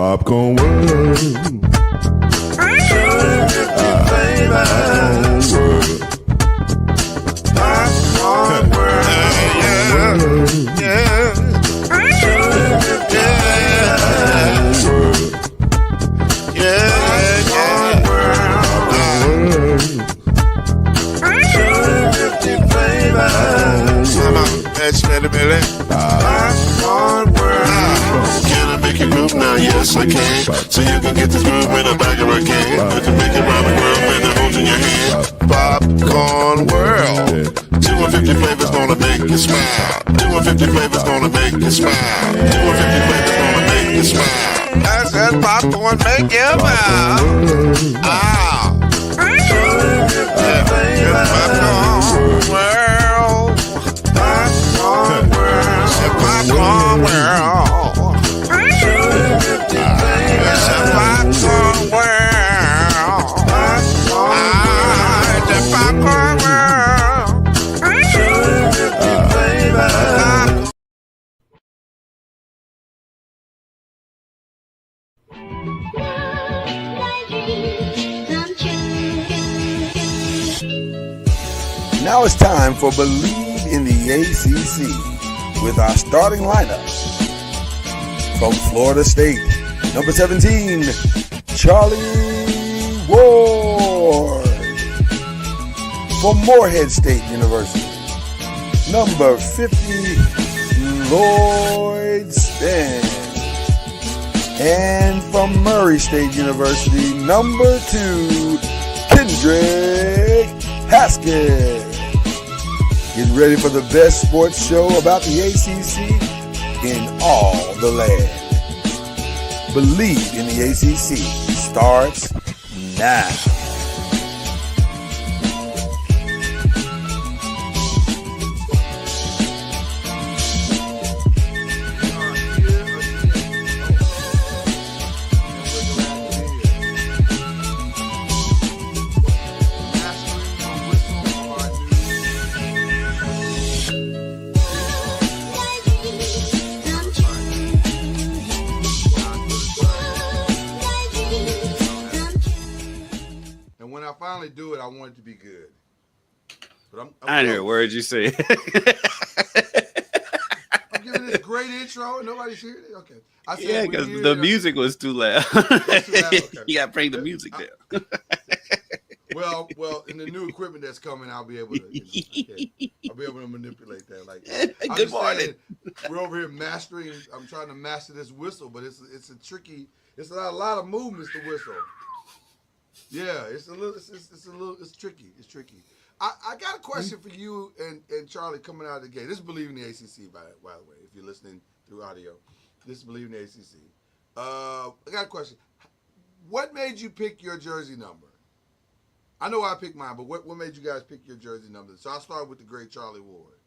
Popcorn World. Popcorn World. Yeah. Can I make you move now? Yes, I can. So you can get this groove in the back of a can. You can make it round the world with the holes in your hand. Popcorn World. 250 flavors gonna make you smile. 250 flavors gonna make you smile. 250 flavors gonna make you smile. I said popcorn make you smile. Ah. Popcorn World. Popcorn World. Popcorn World. It's a popcorn world. It's a popcorn world. Now it's time for Believe in the ACC with our starting lineup. From Florida State, number 17, Charlie Ward. From Morehead State University, number 50, Lloyd Span. And from Murray State University, number 2, Kendrick Haskett. Get ready for the best sports show about the ACC in all the land. Believe in the ACC starts now. Do it, I want it to be good. But I didn't hear words you say. I'm giving this great intro and nobody's hearing it. Okay. I said, yeah, because the music was too loud. Okay. You got to bring the music down. Well, in the new equipment that's coming, I'll be able to. I'll be able to manipulate that. Like, good morning. We're over here mastering. I'm trying to master this whistle, but it's a tricky. It's a lot of movements to whistle. Yeah, it's tricky. It's tricky. I got a question for you and Charlie coming out of the gate. This is Believe in the ACC, by the way. If you're listening through audio, this is Believe in the ACC. I got a question. What made you pick your jersey number? I know I picked mine, but what made you guys pick your jersey number? So I'll start with the great Charlie Ward.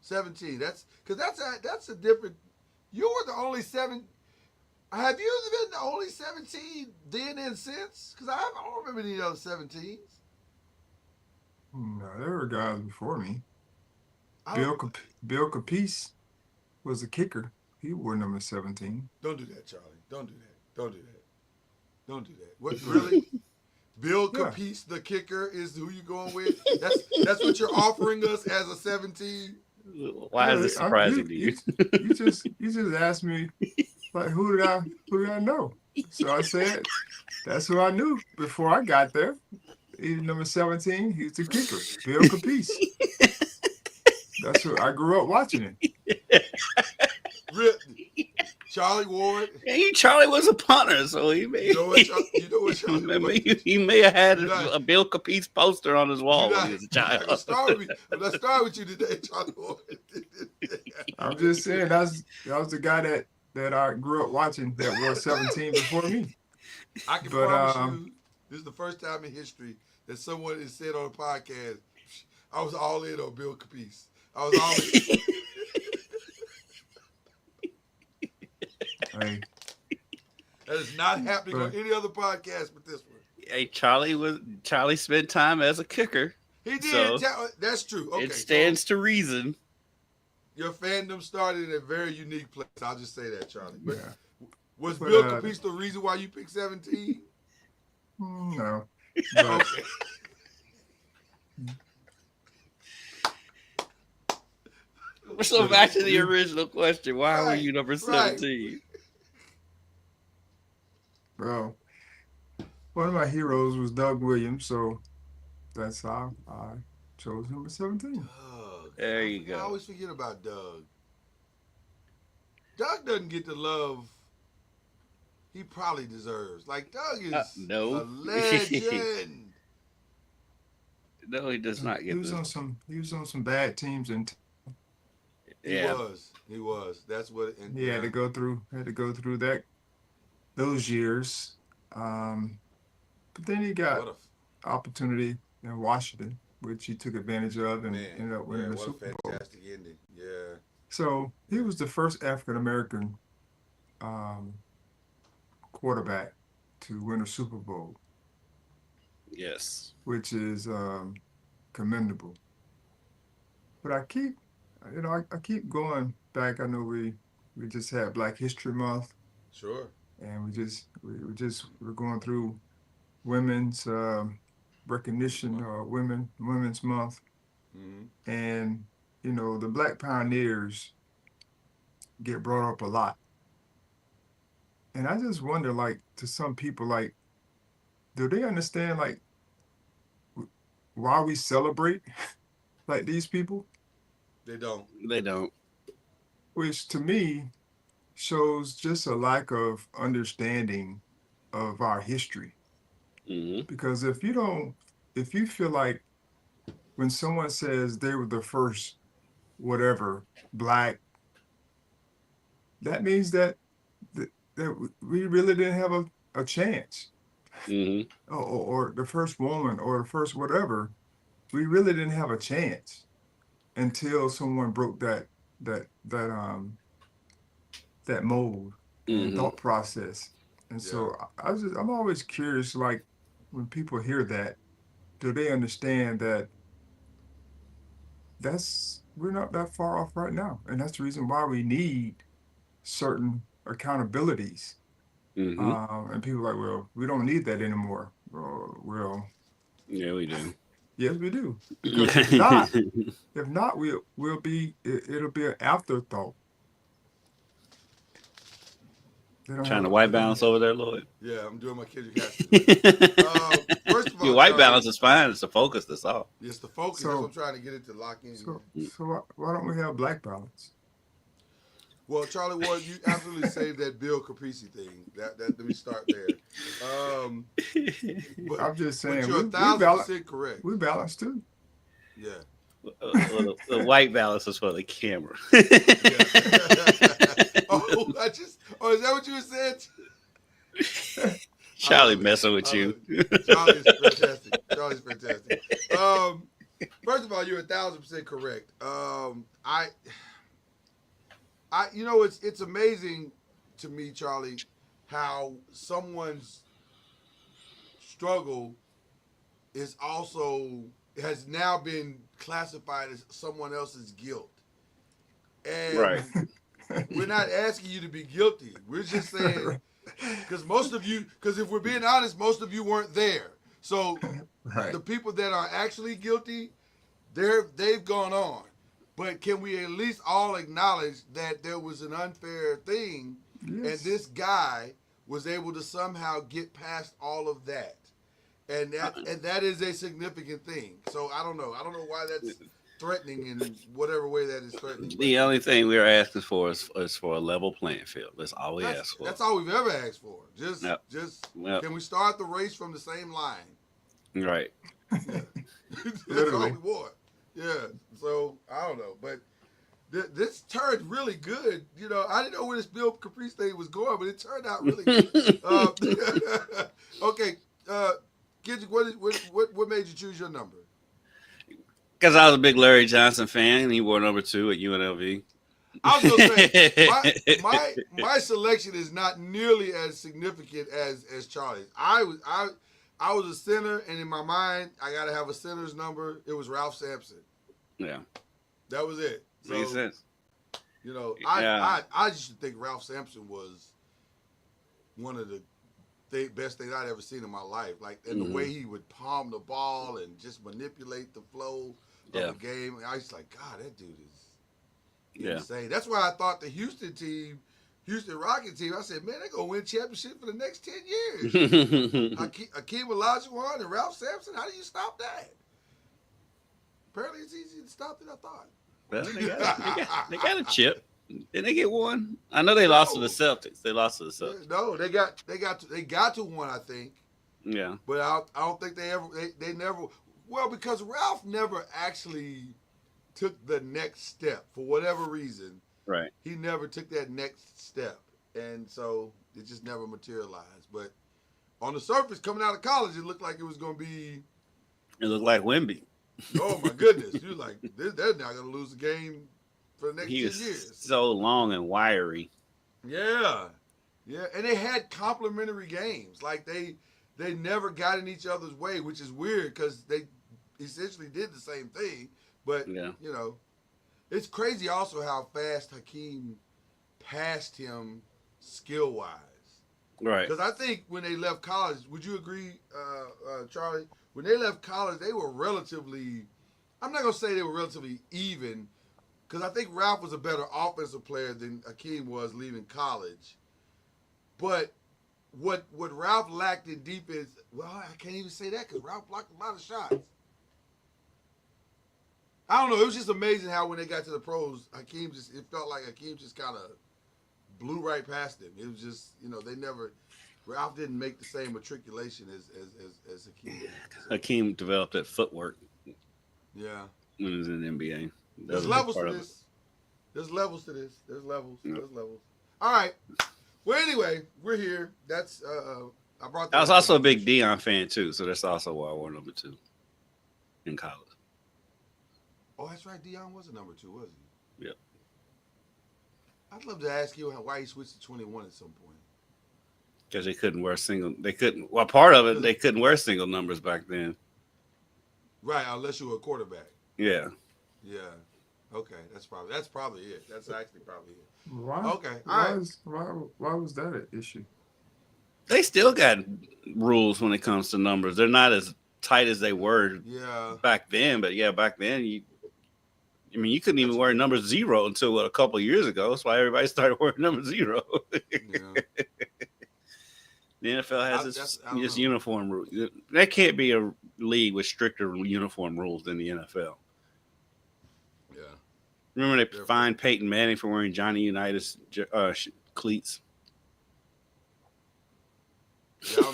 17. That's a different. You were the only 7. Have you been the only 17 then and since? Because I don't remember any other 17s. No, there were guys before me. Bill Capice was the kicker. He wore number 17. Don't do that, Charlie. Don't do that. What, really? Bill Capice, the kicker, is who you going with? That's what you're offering us as a 17? Why is this surprising to you? You just asked me. Like who did I know? So I said that's who I knew before I got there. He's number 17. He's the kicker, Bill Capice. That's who I grew up watching it. Charlie Ward. Yeah, Charlie was a punter, so he may. You know what Charlie he may have had a Bill Capice poster on his wall when he was a child. Let's start with you today, Charlie Ward. I'm just saying that was the guy that I grew up watching that wore 17 before me. I can promise you, this is the first time in history that someone has said on a podcast, I was all in on Bill Capice. I was all in. Hey. That is not happening on any other podcast but this one. Hey, Charlie spent time as a kicker. He did. So that's true. Okay, it stands to reason. Your fandom started in a very unique place. I'll just say that, Charlie. But Was But, Bill Caprice the reason why you picked 17? No. But, Okay. So back to the original question. Why were Right, you number right. 17? well, one of my heroes was Doug Williams, so that's how I chose number 17. Doug. There you I go. always forget about Doug. Doug doesn't get the love he probably deserves. Like, Doug is No. a legend. No, he does not He get was this. on some bad teams, and He was. That's what. And he had to go through those years. But then he got What opportunity in Washington, which he took advantage of and ended up winning the what Super a Bowl. fantastic ending. Yeah. So he was the first African American quarterback to win a Super Bowl, Yes. which is commendable. But I keep going back. I know we just had Black History Month, Sure. and we're going through women's recognition or Women's Month, Mm-hmm. and the Black pioneers get brought up a lot, and I just wonder, like, to some people, like, do they understand, like, why we celebrate like these people? They don't. They don't. Which to me shows just a lack of understanding of our history. Mm-hmm. Because if you feel like when someone says they were the first whatever Black, that means that we really didn't have a chance. Mm-hmm. Or the first woman or the first whatever, we really didn't have a chance until someone broke that mold and Mm-hmm. thought process. And so I'm always curious, like, when people hear that, do they understand that we're not that far off right now, and that's the reason why we need certain accountabilities. Mm-hmm. And people are like, well, we don't need that anymore. Well, Yeah, we do. yes, we do. Because if not, it'll be an afterthought. Trying to white balance over there, Lloyd. Yeah, I'm doing my Kendrick Haskins. First of all, Your white Charlie, balance is fine. It's the focus. That's all. It's the focus. So- That's what I'm trying to get it to lock in. So why don't we have black balance? Well, Charlie Ward, you absolutely saved that Bill Caprice thing. That let me start there. But, I'm just saying, but you're we 1,000% correct. We balance too. Yeah. The white balance is for the camera. Is that what you said? Charlie messing with you. Charlie's fantastic. First of all, you're 1,000% correct. It's amazing to me, Charlie, how someone's struggle has now been classified as someone else's guilt. And Right. we're not asking you to be guilty. We're just saying, because if we're being honest, most of you weren't there. So Right. the people that are actually guilty, they've gone on. But can we at least all acknowledge that there was an unfair thing, Yes. and this guy was able to somehow get past all of that, and that is a significant thing. So I don't know why that's threatening in whatever way that is threatening. The only thing we're asking for is for a level playing field. That's all we ask for. That's all we've ever asked for. Just Yep. Can we start the race from the same line? Right. Yeah. That's all we want. Yeah. So I don't know, but this turned really good. I didn't know where this Bill Caprice thing was going, but it turned out really good. Okay, Kendrick, what made you choose your number? Because I was a big Larry Johnson fan, and he wore number 2 at UNLV. I was gonna say my selection is not nearly as significant as Charlie's. I was a center, and in my mind, I gotta have a center's number. It was Ralph Sampson. Yeah. That was it. So, Makes sense. I used to think Ralph Sampson was one of the best things I'd ever seen in my life. Like, and the way he would palm the ball and just manipulate the flow of the game. I was like, God, that dude is insane. That's why I thought the Houston Rocket team, I said, man, they're going to win championship for the next 10 years. Hakeem Olajuwon and Ralph Sampson, how do you stop that? Apparently it's easier to stop than I thought. Well, they got a chip. Didn't they get one? I know they lost to the Celtics. They lost to the Celtics. No, they got to one, I think. Yeah. But I don't think they never. Well, because Ralph never actually took the next step for whatever reason. Right. He never took that next step, and so it just never materialized. But on the surface, coming out of college, it looked like it was going to be. It looked like Wemby. Oh my goodness! You're like, they're not going to lose the game for the next 10 years. So long and wiry. Yeah, and they had complementary games. Like they never got in each other's way, which is weird because they essentially did the same thing. But you know, it's crazy also how fast Hakeem passed him skill wise. Right. Because I think when they left college, would you agree, Charlie? When they left college, they were relatively. I'm not gonna say they were relatively even. Because I think Ralph was a better offensive player than Hakeem was leaving college. But what Ralph lacked in defense, well, I can't even say that because Ralph blocked a lot of shots. I don't know. It was just amazing how when they got to the pros, it felt like Hakeem just kind of blew right past him. It was just, Ralph didn't make the same matriculation as Hakeem did. Hakeem developed that footwork. Yeah. When he was in the NBA. There's levels to this. There's levels to this. There's levels. All right. Well, anyway, we're here. That's I brought. I was also a big Deion fan too, so that's also why I wore number 2 in college. Oh, that's right. Deion was a number 2, wasn't he? Yep. I'd love to ask you why he switched to 21 at some point. Because they couldn't wear single. They couldn't. Well, part of it, they couldn't wear single numbers back then. Right, unless you were a quarterback. Yeah. Yeah. Okay, that's probably it. That's actually probably it. Why? Okay. All right. Why was that an issue? They still got rules when it comes to numbers. They're not as tight as they were back then. But yeah, back then you couldn't even wear number 0 until a couple of years ago. That's why everybody started wearing number 0. The NFL has this uniform rule. There can't be a league with stricter uniform rules than the NFL. Yeah. Remember they fined Peyton Manning for wearing Johnny Unitas cleats? Yeah, I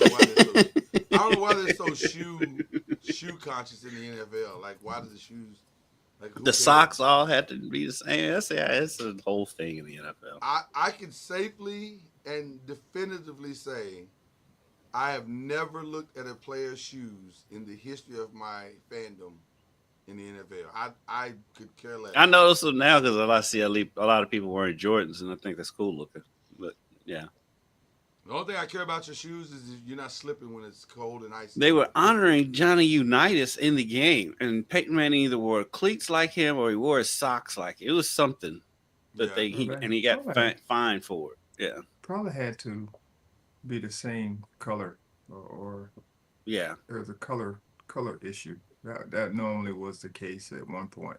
don't know why they're so shoe conscious in the NFL. Like, why do the shoes? Like, the socks all had to be the same. That's the whole thing in the NFL. I can safely and definitively say I have never looked at a player's shoes in the history of my fandom in the NFL. I could care less. I notice them now because I see a lot of people wearing Jordans, and I think that's cool looking. But yeah. The only thing I care about your shoes is you're not slipping when it's cold and icy. They were honoring Johnny Unitas in the game, and Peyton Manning either wore cleats like him or he wore his socks like him. It was something that he got fined for it. Yeah, probably had to be the same color, or there's a color issue. That normally was the case at one point,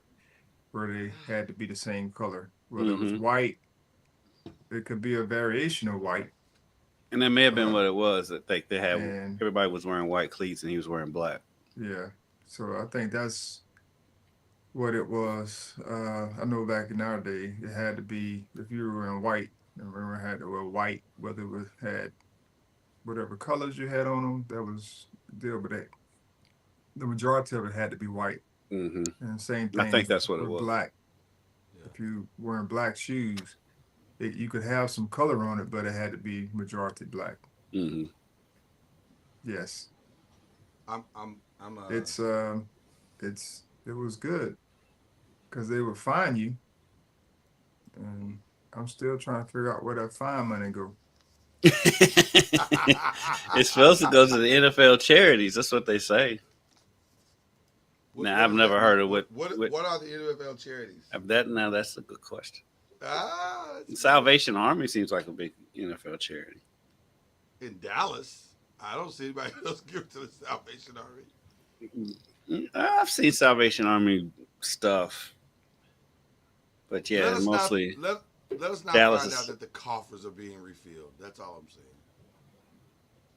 where they had to be the same color. Whether it was white, it could be a variation of white. And that may have been what it was. I think they had everybody was wearing white cleats and he was wearing black. Yeah, so I think that's what it was. I know back in our day, it had to be, if you were wearing white, everyone had to wear white, whether it had whatever colors you had on them, that was the deal. But the majority of it had to be white. Mm-hmm. And same thing. I think that's what it was. Black. Yeah. If you wearing black shoes, you could have some color on it, but it had to be majority black. Mm-hmm. Yes. It was good because they would fine you, and I'm still trying to figure out where that fine money go. It's supposed to go to the NFL charities. That's what they say. I've never heard of what are the NFL charities? That's a good question. Salvation Army seems like a big NFL charity. in Dallas. I don't see anybody else give it to the Salvation Army. I've seen Salvation Army stuff, but yeah, mostly let us not Dallas find is- out that the coffers are being refilled. That's all I'm saying.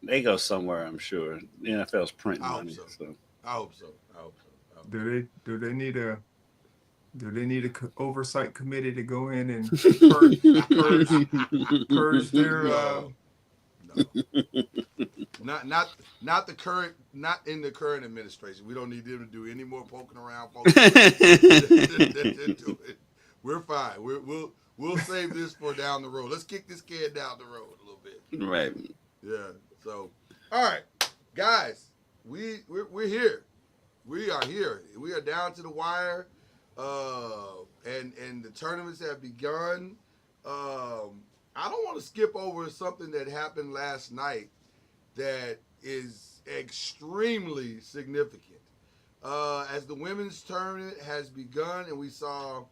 they go somewhere. I'm sure the NFL's printing I hope money. so. So. I hope so. Do they need a oversight committee to go in and purge their No. Not the current, not in the current administration. We don't need them to do any more poking around, folks. We're fine. We'll save this for down the road. Let's kick this kid down the road a little bit. Right. Yeah. So, all right, guys, we're here. We are here. We are down to the wire, and the tournaments have begun. I don't want to skip over something that happened last night that is extremely significant. As the women's tournament has begun, and we saw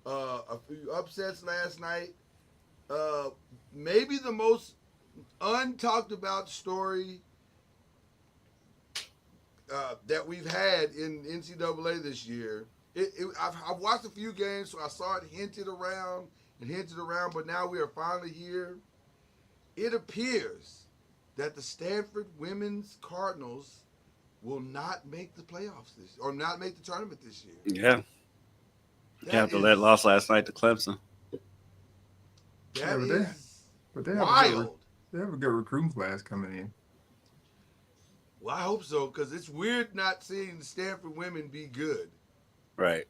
a few upsets last night, maybe the most untalked about story that we've had in NCAA this year. I've watched a few games, so I saw it hinted around, but now we are finally here. It appears that the Stanford women's Cardinals will not make the playoffs or not make the tournament this year. Yeah. After that loss last night to Clemson. That is but they wild. They have a good recruiting class coming in. Well, I hope so, because it's weird not seeing the Stanford women be good. Right.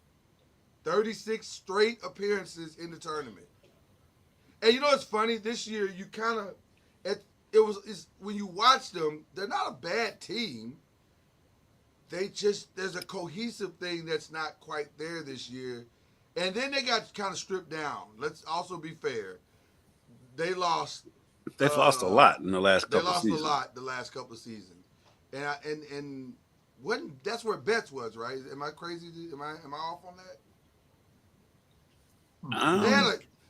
36 straight appearances in the tournament. And you know what's funny? This year, you kind of, when you watch them, they're not a bad team. There's a cohesive thing that's not quite there this year. And then they got kind of stripped down. Let's also be fair. They've lost a lot in the last couple of seasons. They lost a lot the last couple of seasons. And that's where Betts was, right? Am I crazy? Am I off on that?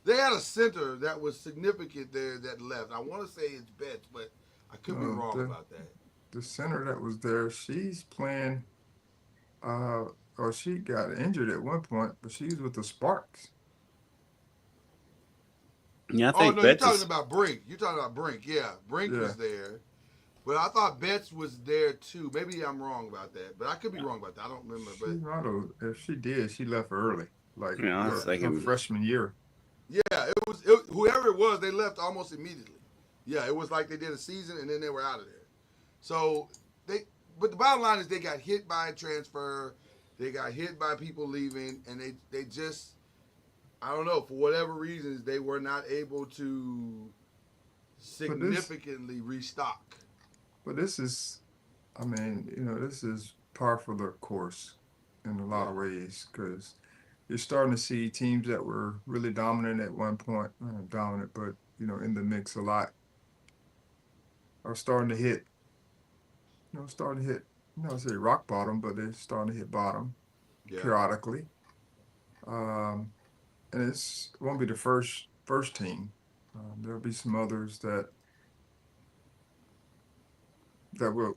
They had a center that was significant there that left. I want to say it's Betts, but I could be wrong about that. The center that was there, she's playing. Or she got injured at one point, but she was with the Sparks. Yeah, I think you're talking about Brink. Yeah, Brink was there. But I thought Betts was there too. Maybe I'm wrong about that, but I could be wrong about that. I don't remember. But if she did, she left early, like her freshman year. Yeah, whoever it was, they left almost immediately. Yeah, it was like they did a season and then they were out of there. So but the bottom line is they got hit by a transfer, they got hit by people leaving, and they just, I don't know, for whatever reasons, they were not able to significantly restock. But this is, this is par for the course in a lot of ways, because you're starting to see teams that were really dominant at one point, not dominant, but, in the mix a lot, are starting to hit, I say rock bottom, but they're starting to hit bottom periodically. And it won't be the first team. There'll be some others that will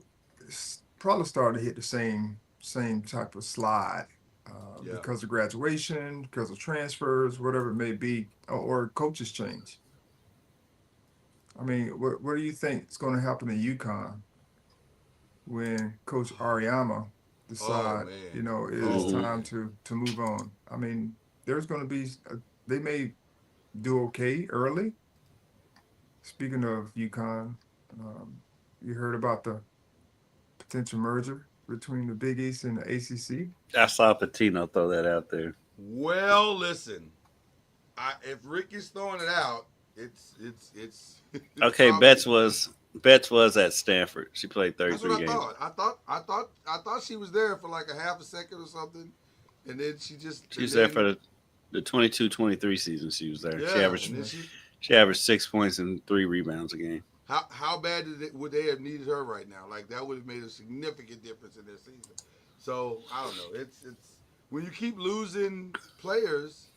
probably start to hit the same type of slide because of graduation, because of transfers, whatever it may be, or coaches change. I mean, what do you think is going to happen in UConn when Coach Ariyama decide, it's time to move on? I mean, there's going to be they may do okay early. Speaking of UConn, you heard about the potential merger between the Big East and the ACC? I saw Patino throw that out there. Well, listen, if Rick is throwing it out, it's okay. Betts was at Stanford. She played 33 games. I thought she was there for like a half a second or something, and then she was there for the 22-23 season. She was there. Yeah, she averaged 6 points and 3 rebounds a game. How bad would they have needed her right now? Like, that would have made a significant difference in their season. So I don't know. It's when you keep losing players,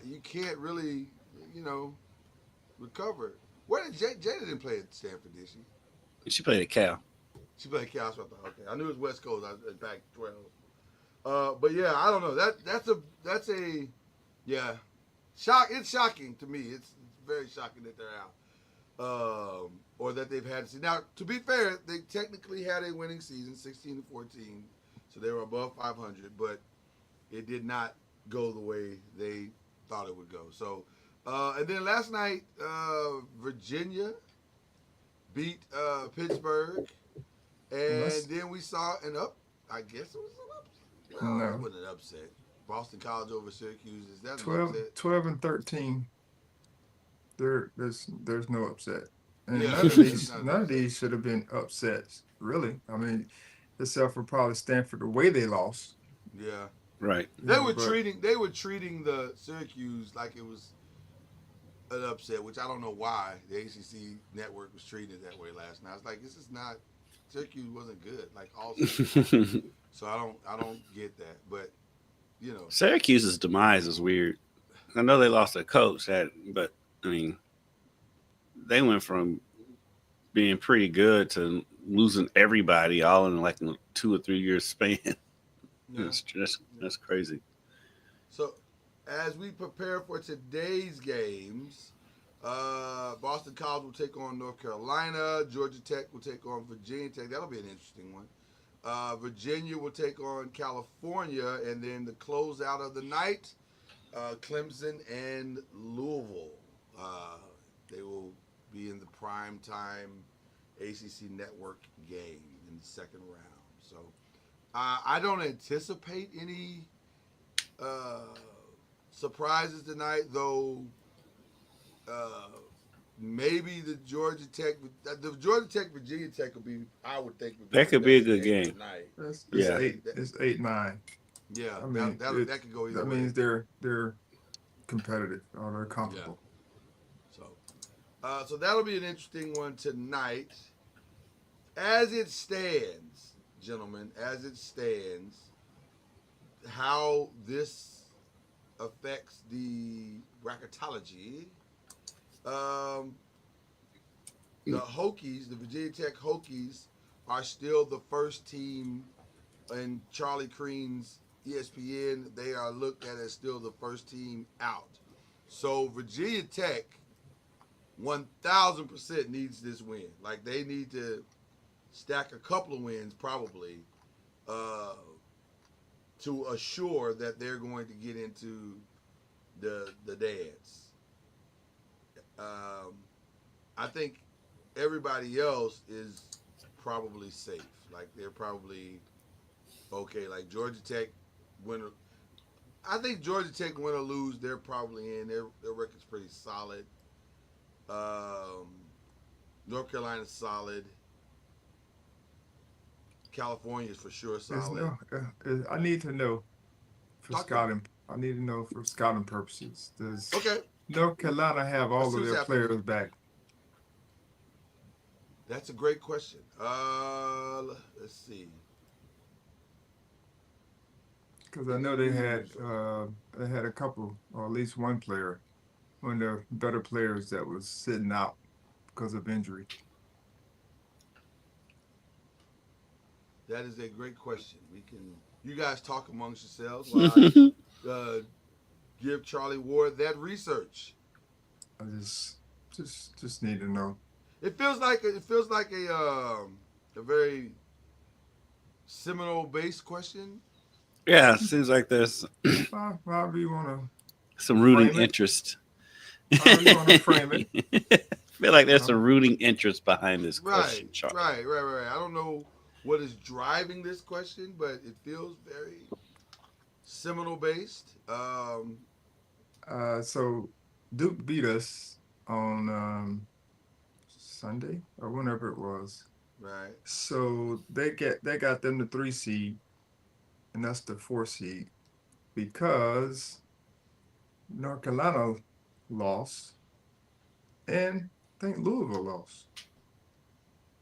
you can't really recover. Where did Jada didn't play at Stanford, did she? She played at Cal. She played Cal. So I thought, okay, I knew it was West Coast. I was back 12. But yeah, I don't know. That's a shock. It's shocking to me. It's very shocking that they're out, or that they've had to see. Now, to be fair, they technically had a winning season, 16-14, so they were above 500, but it did not go the way they thought it would go. So, and then last night, Virginia beat Pittsburgh, and then we saw I guess it was an upset. No, it wasn't an upset. Boston College over Syracuse. Is that 12 and 13? There's no upset. And Yeah, none of these should have been upsets, really. I mean, except for probably Stanford, the way they lost. Yeah. Right. They were treating the Syracuse like it was an upset, which I don't know why the ACC network was treating it that way last night. I was like, this is not, Syracuse wasn't good like all season. So I don't get that, but you know, Syracuse's demise is weird. I know they lost their coach, but I mean, they went from being pretty good to losing everybody all in like a 2 or 3 year span. Yeah. That's crazy. So, as we prepare for today's games, Boston College will take on North Carolina. Georgia Tech will take on Virginia Tech. That'll be an interesting one. Virginia will take on California, and then the closeout of the night, Clemson and Louisville. They will be in the prime time ACC network game in the second round. So I don't anticipate any surprises tonight, though. Maybe the Georgia Tech Virginia Tech will be. I would think that could be a good game. Tonight. It's 8-9. Yeah, I mean, that could go either way. That means they're competitive or they're comfortable. Yeah. So that'll be an interesting one tonight. As it stands, gentlemen, how this affects the bracketology. The Hokies, the Virginia Tech Hokies, are still the first team in Charlie Creen's ESPN. They are looked at as still the first team out. So Virginia Tech 1,000% needs this win. Like, they need to stack a couple of wins probably to assure that they're going to get into the dance. I think everybody else is probably safe. Like, they're probably okay. Like, Georgia Tech I think Georgia Tech win or lose, they're probably in. Their record's pretty solid. North Carolina's solid. California's for sure solid. I need to know for scouting. I need to know for scouting purposes. Does North Carolina have all of their players back? That's a great question. Let's see. Because I know they had a couple, or at least one player, one of the better players that was sitting out because of injury. That is a great question. You guys talk amongst yourselves while I give Charlie Ward that research. I just need to know. It feels like a very Seminole-based question. Yeah, it seems like there's however you want to some rooting interest. However you want to frame it. I feel like there's some rooting interest behind this question, Charlie. Right. I don't know what is driving this question, but it feels very Seminole-based. So Duke beat us on Sunday or whenever it was. Right. So they got them the 3 seed, and that's the 4 seed, because North Carolina lost, and I think Louisville lost.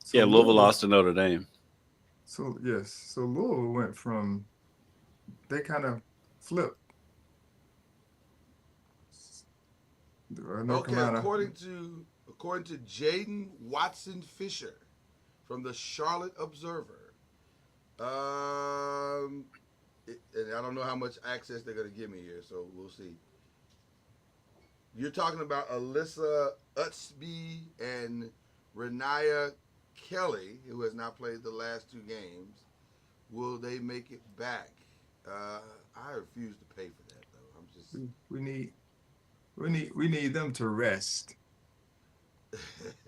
So yeah, Louisville lost to Notre Dame. So yes, so Louisville went from, they kind of flipped. North Carolina. According according to Jaden Watson Fisher from the Charlotte Observer. And I don't know how much access they're going to give me here, so we'll see. You're talking about Alyssa Utsby and Renaya Kelly, who has not played the last 2 games. Will they make it back? I refuse to pay for that, though. I'm just we need them to rest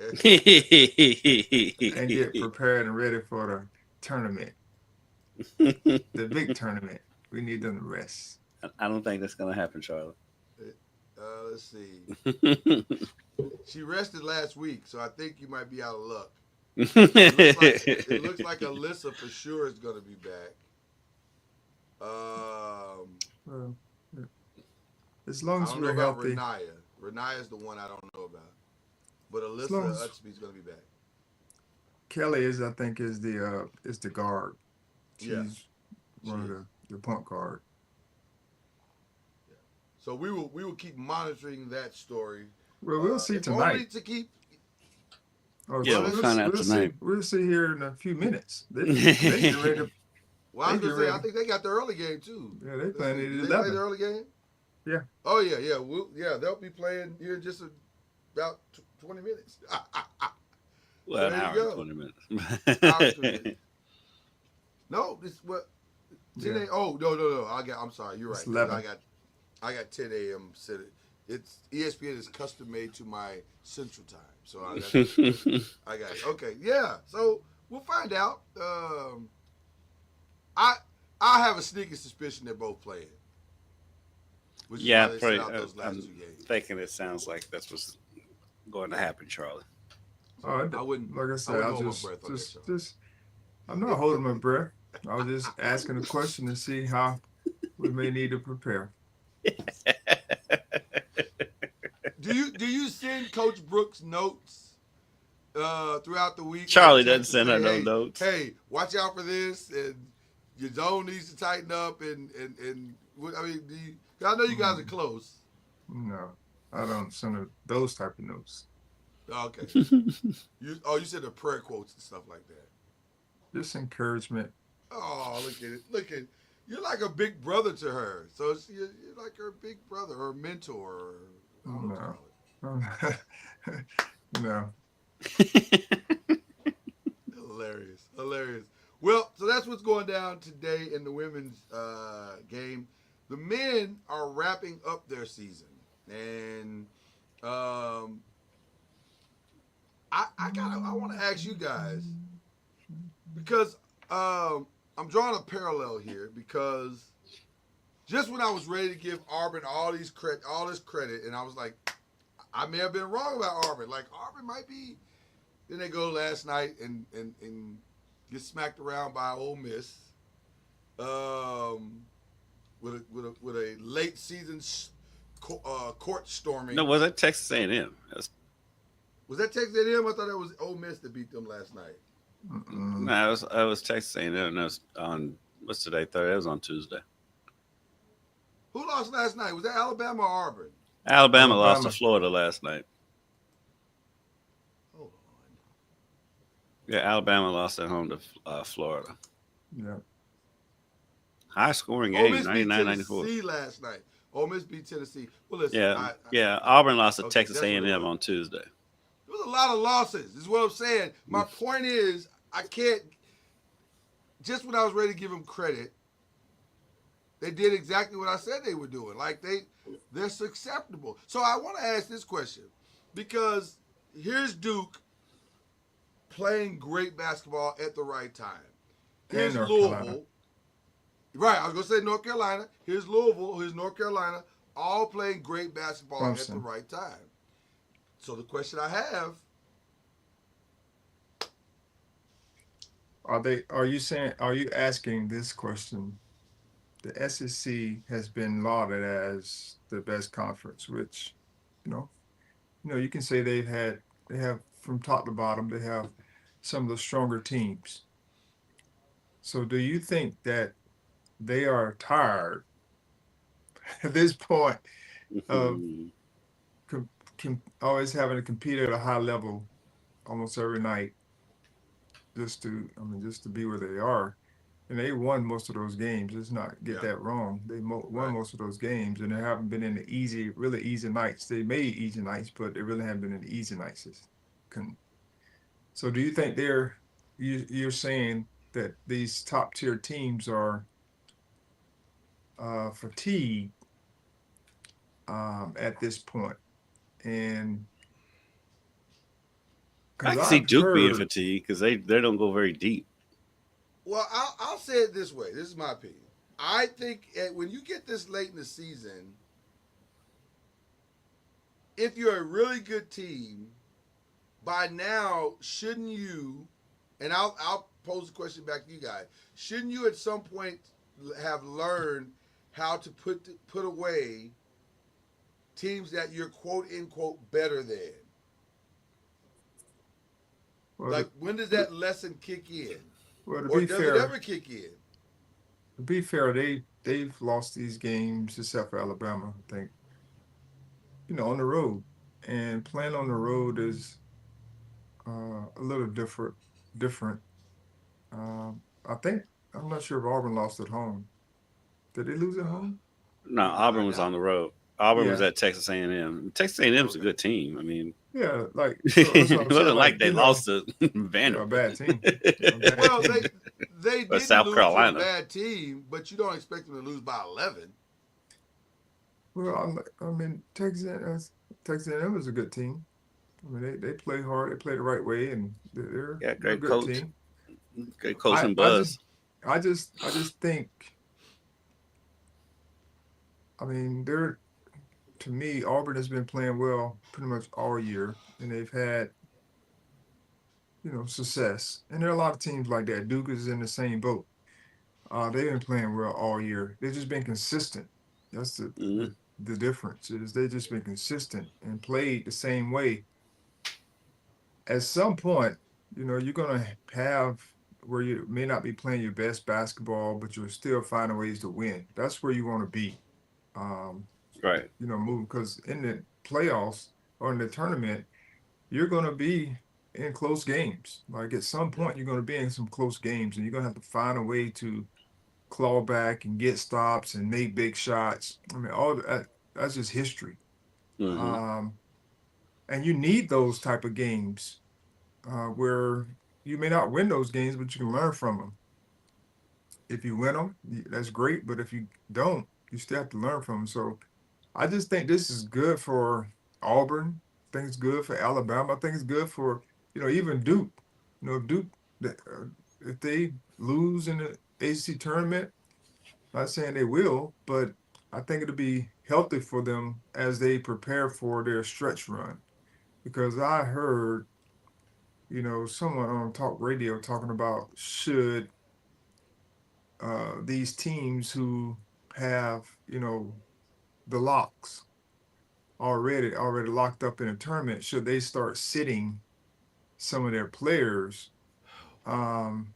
and get prepared and ready for the tournament, the big tournament. We need them to rest. I don't think that's going to happen, Charlie. Let's see. She rested last week, so I think you might be out of luck. It looks like Alyssa for sure is going to be back. As long as we're healthy. Renaya is the one I don't know about. But Alyssa Utsby is going to be back. Kelly I think is the guard. She's one of the point guard. So we will keep monitoring that story. Well, we'll see tonight. Only to keep. Oh, yeah, we'll find out tonight. We'll see here in a few minutes. They get ready to, well, I was gonna say, I think they got the early game too. Yeah, they playing at 11. They play the early game. Yeah. Oh yeah. They'll be playing here in just about 20 minutes. Well, an hour and 20 minutes. No, it's what. 10 a.m. Oh no. I'm sorry. You're right. 11. I got 10 a.m. set. It's ESPN is custom made to my Central Time, so I got it. Okay, yeah. So we'll find out. I have a sneaky suspicion they're both playing. Which is why they set out those last 2 games. Thinking it sounds like that's what's going to happen, Charlie. I wouldn't. Like I said, I'm not holding my breath. I was just asking a question to see how we may need to prepare. Do you send Coach Brooks notes throughout the week? Charlie doesn't send her no notes. Hey, watch out for this, and your zone needs to tighten up, and I mean, I know you guys are close. No, I don't send her those type of notes. Okay. You said the prayer quotes and stuff like that. Just encouragement. Oh, look at you're like a big brother to her. So you're like her big brother, her mentor. No. No. Hilarious. Well, so that's what's going down today in the women's game. The men are wrapping up their season, and I want to ask you guys, because I'm drawing a parallel here, because just when I was ready to give Auburn all this credit, and I was like, I may have been wrong about Auburn. Like, Auburn might be. Then they go last night and get smacked around by Ole Miss, with a late season court storming. No, was that Texas A&M? Was that Texas A&M? I thought it was Ole Miss that beat them last night. No, it was Texas A&M. And it was on, what's today? Thursday. It was on Tuesday. Who lost last night? Was that Alabama or Auburn? Alabama lost to Florida last night. Hold on. Yeah, Alabama lost at home to Florida. Yeah. High scoring game, 99-94. Tennessee last night. Ole Miss beat Tennessee. Well, listen. Yeah. Auburn lost to Texas A&M on Tuesday. There was a lot of losses. Is what I'm saying. My point is, I can't. Just when I was ready to give them credit, they did exactly what I said they were doing. Like they're susceptible. So I want to ask this question, because here's Duke playing great basketball at the right time. Here's Louisville. Right, I was going to say North Carolina. Here's Louisville. Here's North Carolina. All playing great basketball at the right time. So the question I have. Are you asking this question? The SEC has been lauded as the best conference, which, you can say they have from top to bottom, they have some of the stronger teams. So do you think that they are tired at this point of always having to compete at a high level almost every night just to be where they are. And they won most of those games. Let's not get that wrong. They won most of those games, and they haven't been in the really easy nights. They made easy nights, but they really haven't been in the easy nights. So, do you think you're saying that these top tier teams are fatigued at this point? And I because can see I've Duke being heard, fatigued because they don't go very deep. Well, I'll say it this way. This is my opinion. I think when you get this late in the season, if you're a really good team, by now, shouldn't you, and I'll pose the question back to you guys, shouldn't you at some point have learned how to put away teams that you're quote unquote better than? well, Like, when does that lesson kick in? to Or be does fair, it ever kick in? they've lost these games except for Alabama. I think on the road, and playing on the road is a little different. Different. I think I'm not sure if Auburn lost at home. Did they lose at home? No, Auburn was on the road. Auburn was Yeah, at Texas A&M. Texas A&M's a good team. I mean, yeah. Like so that's what it I'm saying. wasn't like they You know, lost to a bad Vanderbilt team. A bad Well, team. they or didn't South lose to a Carolina. bad team, but you don't expect them to lose by 11. Well, I mean, Texas A&M is a good team. I mean, they play hard. They play the right way, and Yeah, they're a great good coach. team. Great coach I and I just Buzz. I just think. I mean, to me, Auburn has been playing well pretty much all year, and they've had success. And there are a lot of teams like that. Duke is in the same boat. They've been playing well all year. They've just been consistent. That's Mm-hmm. the difference is they've just been consistent and played the same way. At some point, you're gonna have where you may not be playing your best basketball, but you're still finding ways to win. That's where you want to be. Um, Right. Move because in the playoffs or in the tournament, you're going to be in close games. Like at some point, you're going to be in some close games, and you're going to have to find a way to claw back and get stops and make big shots. I mean, that's just history. Mm-hmm. Um, and you need those type of games where you may not win those games, but you can learn from them. If you win them, that's great. But if you don't, you still have to learn from them. So I just think this is good for Auburn. I think it's good for Alabama. I think it's good for even Duke. Duke, if they lose in the ACC tournament, not saying they will, but I think it'll be healthy for them as they prepare for their stretch run. Because I heard, someone on talk radio talking about should these teams who have, the locks already locked up in a tournament, should they start sitting some of their players um,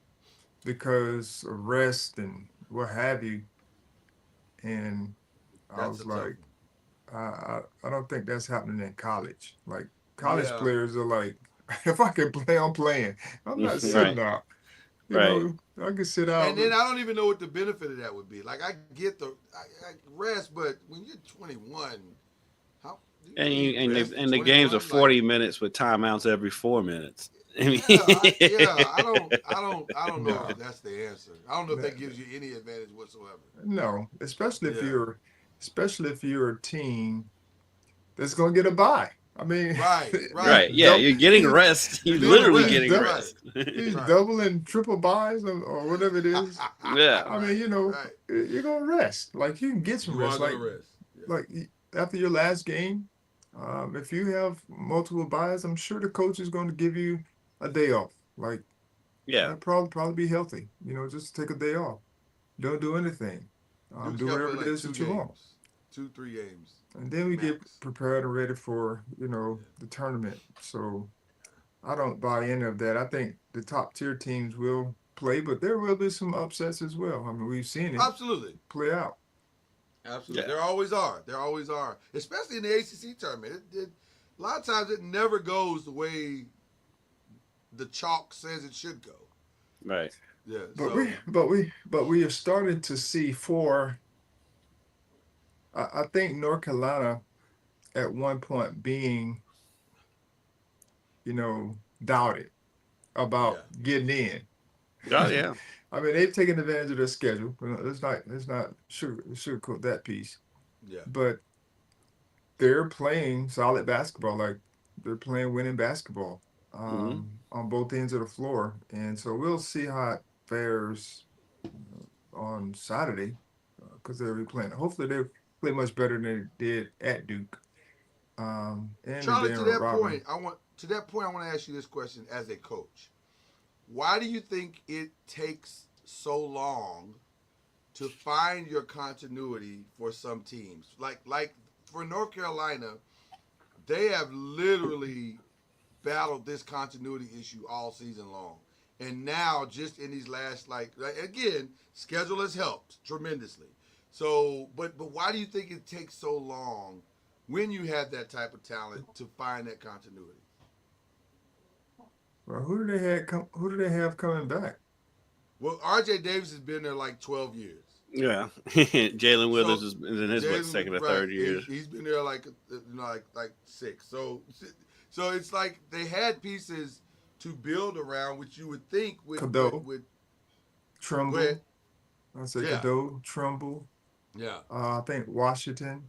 because of rest and what have you? And I That's was a tough like, I don't think that's happening in college. Like one. college Yeah. players are like, if I can play, I'm playing. I'm not Right. sitting out. Right. I can sit out. And then I don't even know what the benefit of that would be. Like, I get I rest, but when you're 21, how do And you you, and rest the, at and the games are 21? 40 minutes with timeouts every 4 minutes. I mean, I don't know No, if that's the answer. I don't know if that gives you any advantage whatsoever. no, Yeah. especially if you're a team that's gonna get a bye. I mean, Right. right. Yeah, you're getting he's, rest. You're You're getting literally rest. getting dou- rest. he's Right. doubling triple buys or whatever it is. Yeah. I mean, Right. you're gonna rest. Like you can get some You are rest. gonna rest. Yeah. Like after your last game, if you have multiple buys, I'm sure the coach is going to give you a day off. Like Yeah. that probably be healthy. Just take a day off. Don't do anything. Duke's Do got to whatever play it like is 2 that you want. games, 2-3 games. And then we get Max. prepared and ready for the tournament. So I don't buy any of that. I think the top tier teams will play, but there will be some upsets as well. I mean, we've seen it Absolutely. play out. Absolutely. Yeah. There always are. There always are. Especially in the ACC tournament. A lot of times it never goes the way the chalk says it should go. Right. Yeah. But we have started to see I think North Carolina at one point being, doubted about getting in. Oh yeah. I mean, they've taken advantage of their schedule. Let's not sugarcoat that piece. Yeah. But they're playing solid basketball. Like they're playing winning basketball on both ends of the floor. And so we'll see how it fares on Saturday because they'll be playing. Hopefully they play much better than they did at Duke. And Charlie, to that Robin. point, I want to ask you this question as a coach. Why do you think it takes so long to find your continuity for some teams? Like for North Carolina, they have literally battled this continuity issue all season long. And now just in these last again, schedule has helped tremendously. So but why do you think it takes so long when you have that type of talent to find that continuity? Well, who do they have coming back? Well, R.J. Davis has been there like 12 years. Yeah. Jalen Withers is in his second or third year. He's been there like 6. So it's like they had pieces to build around, which you would think with Trumbull. I say Cadeau, Trumbull. Yeah. I think Washington.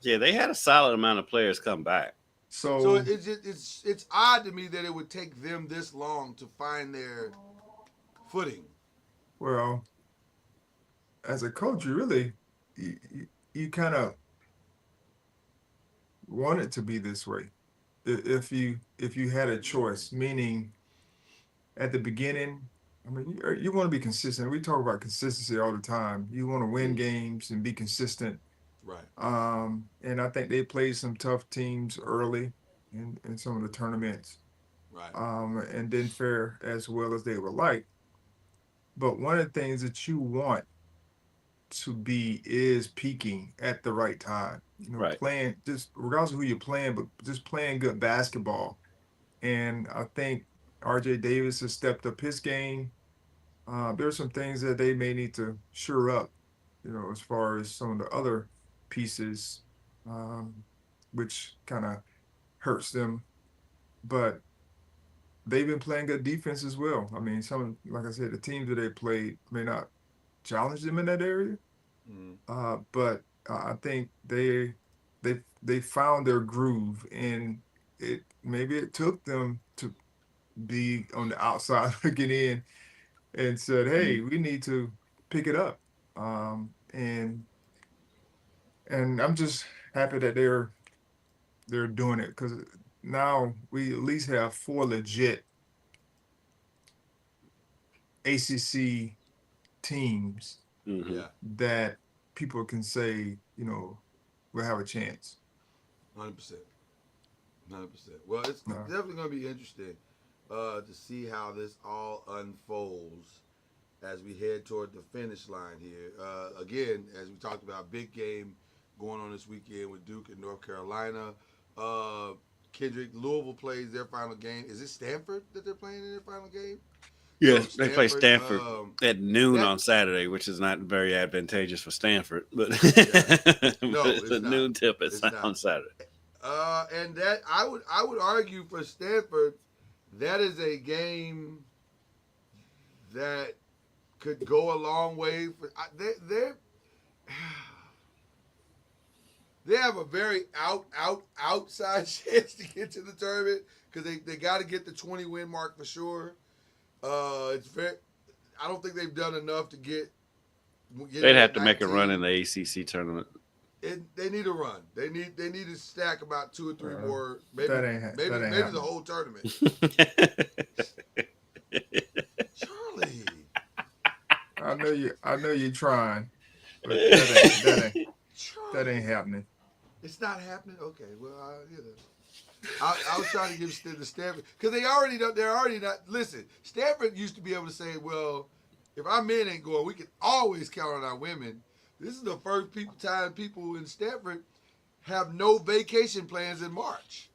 Yeah, they had a solid amount of players come back. So it's odd to me that it would take them this long to find their footing. Well, as a coach, you really you kind of want it to be this way. If you had a choice, meaning at the beginning, I mean, you want to be consistent. We talk about consistency all the time. You want to win games and be consistent. Right. And I think they played some tough teams early in some of the tournaments. Right. And didn't fare as well as they would like. But one of the things that you want to be is peaking at the right time. Right. Playing, just regardless of who you're playing, but just playing good basketball. And I think R.J. Davis has stepped up his game. There's some things that they may need to shore up, as far as some of the other pieces, which kind of hurts them. But they've been playing good defense as well. I mean, like I said, the teams that they played may not challenge them in that area, but I think they found their groove, and maybe it took them to be on the outside looking in and said, "Hey, we need to pick it up." And I'm just happy that they're doing it because now we at least have 4 legit ACC teams that people can say, we'll have a chance. 100%. Well, it's definitely going to be interesting to see how this all unfolds as we head toward the finish line here. Again, as we talked about, big game going on this weekend with Duke and North Carolina. Kendrick, Louisville plays their final game. Is it Stanford that they're playing in their final game? Yes, they play Stanford at noon on Saturday, which is not very advantageous for Stanford, but, no, it's a not. noon tip It's on Saturday. And that I would argue for Stanford, that is a game that could go a long way. They have a very outside chance to get to the tournament because they got to get the 20-win mark for sure. It's very. I don't think they've done enough to get They'd have to make a run in the ACC tournament. They need a run. They need to stack about 2 or 3 more. Maybe the whole tournament. Charlie, I know you're trying, but that ain't happening. It's not happening. Okay, well, I was trying to give the Stanford because they're already not. Listen, Stanford used to be able to say, well, if our men ain't going, we can always count on our women. This is the first time people in Stanford have no vacation plans in March.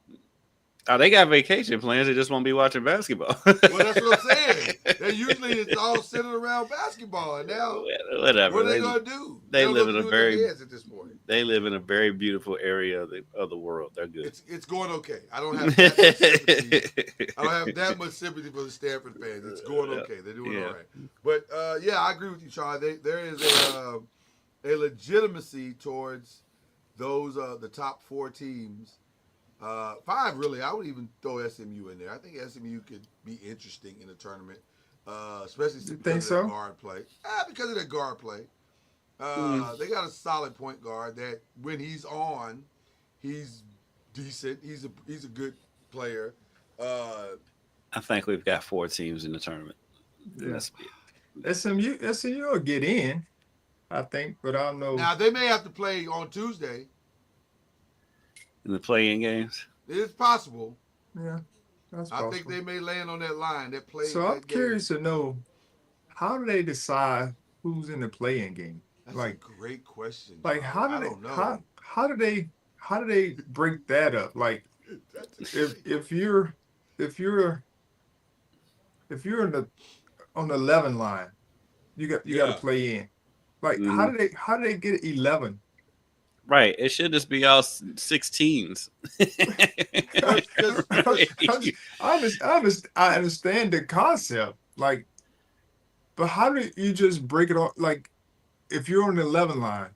Oh, they got vacation plans. They just won't be watching basketball. Well, that's what I'm saying. Usually it's all centered around basketball, and now whatever. what are they gonna do? They They'll live look in a through very their heads at this point. They live in a very beautiful area of the world. They're good. It's going okay. I don't have that much sympathy. I don't have that much sympathy for the Stanford fans. It's going okay. They're doing all right. But yeah, I agree with you, Charlie. There is a legitimacy towards those the top 4 teams. 5 really. I would even throw SMU in there. I think SMU could be interesting in the tournament, especially because of their guard play. Because of their guard play. They got a solid point guard that when he's on, he's decent. He's a good player. I think we've got 4 teams in the tournament. Yeah. SMU will get in, I think, but I don't know. Now they may have to play on Tuesday. In the play-in games? It's possible. Yeah, that's possible. I think they may land on that line. That play. So I'm curious to know, how do they decide who's in the play-in game? That's a great question. Like how do they break that up? Like if you're in the on the 11 line, you got to play in. Like how do they get 11? Right. It should just be all 16s. I understand the concept, like, but how do you just break it off? Like, if you're on the 11 line,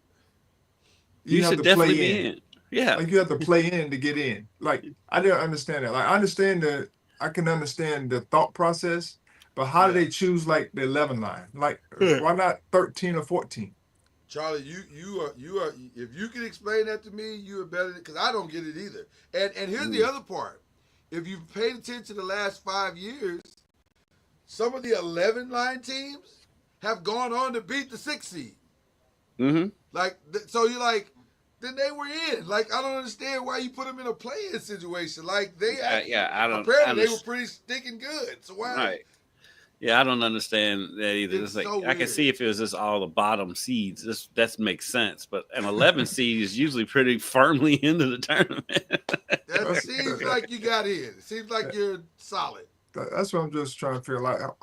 you have to definitely play in. Yeah. Like you have to play in to get in. Like I didn't understand that. Like I can understand the thought process, but how do they choose like the 11 line? Like why not 13 or 14? Charlie, you are if you can explain that to me, you are better because I don't get it either. And here's the other part. If you've paid attention the last 5 years, some of the 11 line teams have gone on to beat the 6 seed. Mm-hmm. Like so you're like, then they were in. Like I don't understand why you put them in a play-in situation. Like they apparently they were pretty stinking good. So why? Right. Yeah, I don't understand that either. It's like so I can see if it was just all the bottom seeds, that makes sense. But an 11 seed is usually pretty firmly into the tournament. That seems like you got in. It seems like you're solid. That's what I'm just trying to figure out.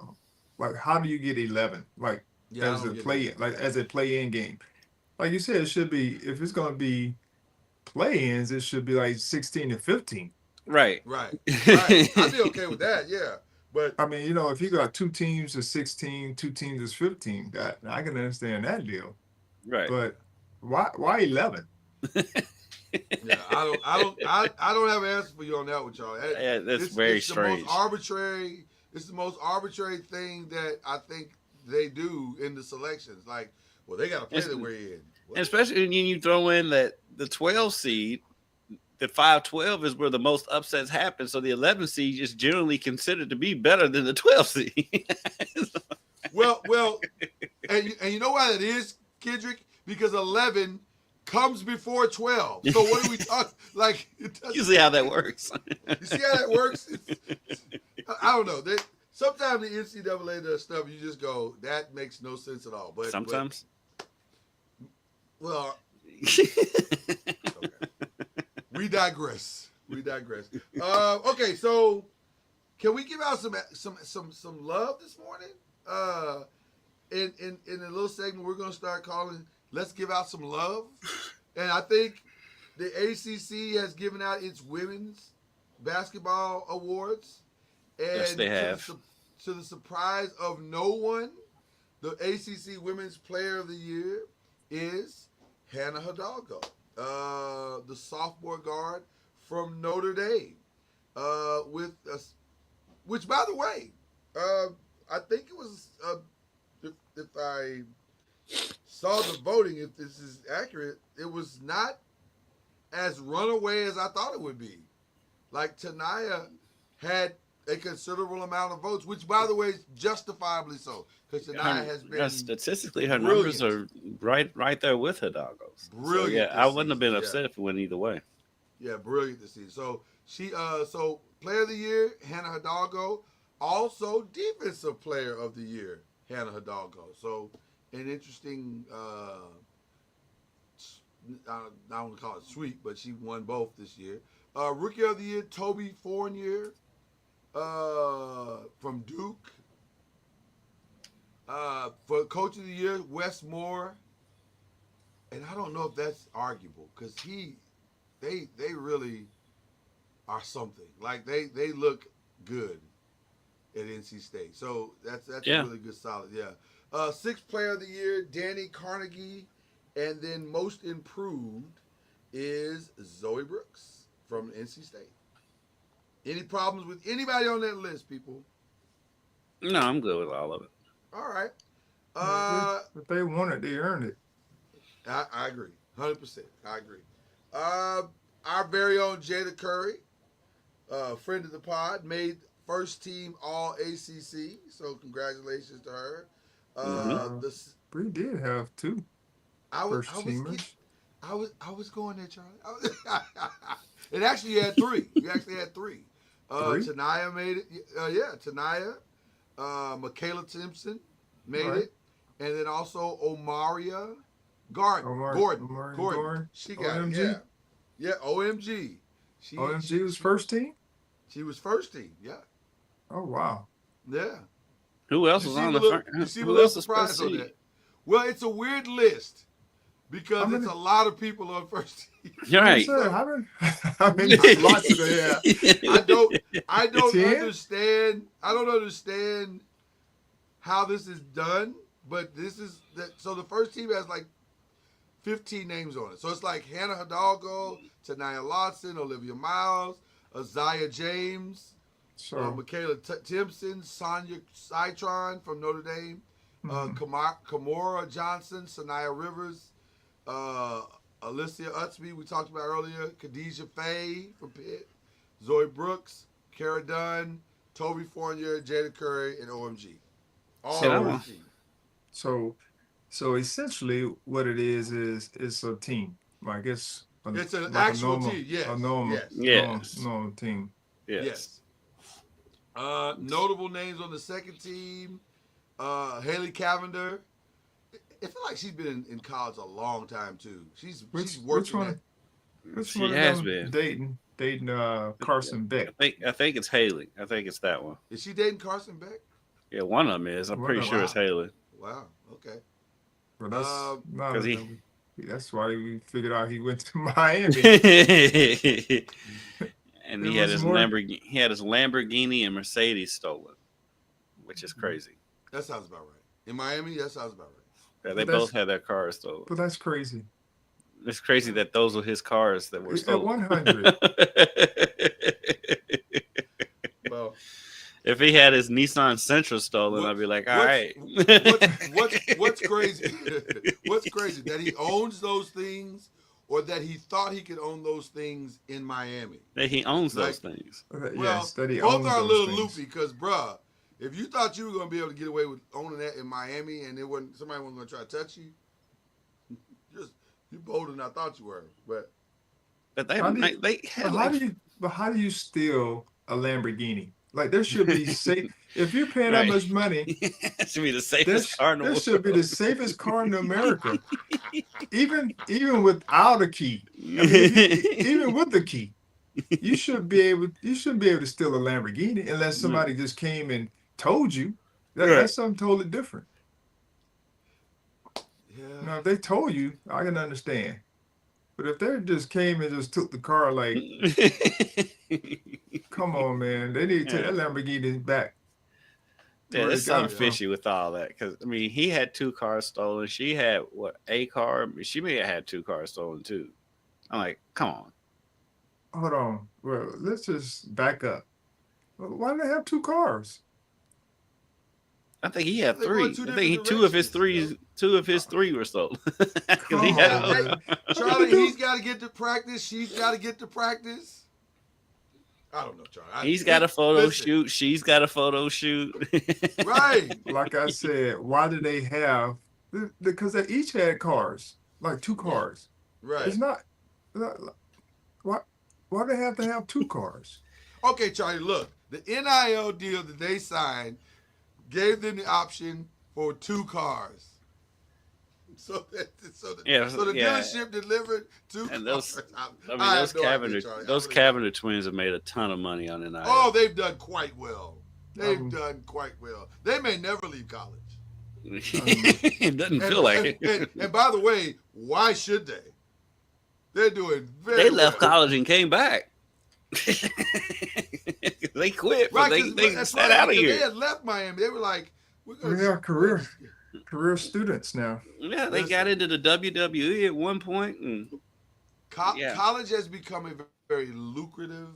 Like how do you get 11? Like as a play-in game. Like you said, it should be if it's going to be play-ins, it should be like 16 to 15. Right. I'd be okay with that. Yeah. But I mean, if you got 2 teams is 16, 2 teams is 15, I can understand that deal. Right. But why 11? Yeah, I don't have an answer for you on that one, Charlie. Yeah, that's very strange. It's the most arbitrary thing that I think they do in the selections. Like, well, they got to play their way in. And especially when you throw in that the 12 seed. The 5-12 is where the most upsets happen. So the 11 seed is generally considered to be better than the 12 seed. well, and you know why that is, Kendrick? Because 11 comes before 12. So what do we talk? Like, you see how that works. You see how that works? I don't know. Sometimes the NCAA does stuff. You just go, that makes no sense at all. But sometimes. Well. Okay. We digress. Okay, so can we give out some love this morning? In a little segment we're gonna start calling "Let's Give Out Some Love," and I think the ACC has given out its women's basketball awards. And yes, they have. To the surprise of no one, the ACC Women's Player of the Year is Hannah Hidalgo. The sophomore guard from Notre Dame, which by the way, I think it was if I saw the voting, if this is accurate, it was not as runaway as I thought it would be. Like Tanaya had a considerable amount of votes, which by the way is justifiably so. Because Tanaya has been statistically her numbers are right there with Hidalgo's. Brilliant. So, yeah, I wouldn't have been upset if it went either way. Yeah, brilliant to see. So she so Player of the Year, Hannah Hidalgo. Also Defensive Player of the Year, Hannah Hidalgo. So an interesting I don't want to call it sweep, but she won both this year. Rookie of the Year, Toby Fournier from Duke. For Coach of the Year, Wes Moore. And I don't know if that's arguable because they really are something. Like they look good at NC State. So that's a really good solid. Yeah. Sixth Player of the Year, Danny Carnegie. And then most improved is Zoe Brooks from NC State. Any problems with anybody on that list, people? No, I'm good with all of it. All right. If they want it, they earned it. I agree. 100%. I agree. Our very own Jada Curry, friend of the pod, made first team All ACC. So congratulations to her. Bree did have two first teamers. I was going there, Charlie. It actually had three. You actually had three. Tanaya made it. Tanaya. Michaela Timpson made it. And then also Omaria Gordon. She got OMG. it. Yeah, OMG. OMG was first team? She was first team, yeah. Oh, wow. Yeah. Who else was on the first? You see a little surprise on that. Well, it's a weird list because it's a lot of people on first team. You're right. How many slots do they have? I don't understand how this is done, but this is that. So the first team has like 15 names on it. So it's like Hannah Hidalgo, Tanaya Lawson, Olivia Miles, Isaiah James, Michaela Timpson, Sonia Citron from Notre Dame, Kamora Johnson, Sanaya Rivers, Alicia Utsby, we talked about earlier, Khadijah Faye from Pitt, Zoe Brooks, Kara Dunn, Toby Fournier, Jada Curry, and OMG. All on team. So essentially what it is it's a team. Like it's an actual team, yes. A normal team. Yes. Notable names on the second team. Haley Cavender. I feel like she's been in college a long time too. She's working. Which one has been dating Carson Beck. I think it's Haley. I think it's that one. Is she dating Carson Beck? Yeah, one of them is. I'm pretty sure it's Haley. Wow. Okay. But that's why we figured out he went to Miami. And he had his Lamborghini and Mercedes stolen, which is crazy. That sounds about right. In Miami, that sounds about right. Yeah, they both had their cars stolen. But that's crazy. It's crazy that those were his cars that were stolen. At 100. Well, if he had his Nissan Sentra stolen, I'd be like, all right. What's crazy? What's crazy? That he owns those things or that he thought he could own those things in Miami? That he owns those things. Yes, that he both owns are a those little things. loopy because, bruh, if you thought you were going to be able to get away with owning that in Miami and somebody wasn't going to try to touch you, you're bolder than I thought you were. But how do you steal a Lamborghini? Like there should be safe. If you're paying that much money, it should be the safest car in the world. This should be the safest car in America. Even without a key, even with the key, you shouldn't be able to steal a Lamborghini unless somebody just came and told you. That's something totally different. Yeah. Now, if they told you, I can understand. But if they just came and just took the car, like, come on, man, they need to take that Lamborghini back. Yeah, there's something fishy with all that. Because, I mean, he had 2 cars stolen. She had, a car? She may have had 2 cars stolen, too. I'm like, come on. Hold on. Well, let's just back up. Why do they have 2 cars? I think he had 3. I think 2 of his 3 were stolen. Charlie, he's got to get to practice. She's got to get to practice. I don't know, Charlie. He's got a photo shoot. She's got a photo shoot. Right. Like I said, why do they have? Because they each had cars, like 2 cars. Right. It's not. Why do they have to have 2 cars? Okay, Charlie. Look, the NIL deal that they signed gave them the option for 2 cars. So the yeah. dealership delivered 2 And cars. those Cavender twins have made a ton of money on NIL. Oh, they've done quite well. They've done quite well. They may never leave college. It doesn't feel like it. And by the way, why should they? They're doing very They left well. college and came back. They quit, but Right, they sat out of here. They had left Miami. They were like, we're going We are career students now. Yeah, they got into the WWE at one point. And college has become a very lucrative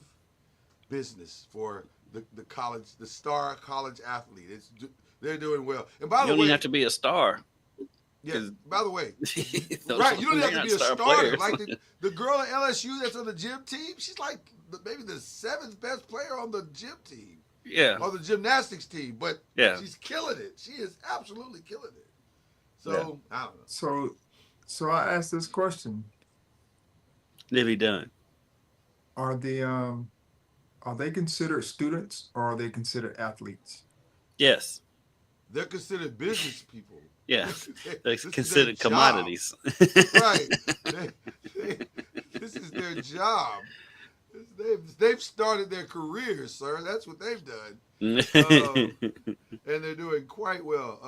business for the star college athlete. They're doing well. And by the way, you don't even have to be a star. Yeah. By the way, Those- right? You don't even have to be a star starter. players. Like the girl at LSU that's on the gym team, she's like maybe the 7th best player on the gym team. Yeah. Or the gymnastics team, but Yeah. she's killing it. She is absolutely killing it. So I don't know. So I asked this question: Livy Dunn. Are they considered students or are they considered athletes? Yes. They're considered business people. Yeah. They're This is considered their commodities. Right. This is their job. They've started their careers, sir. That's what they've done. And they're doing quite well.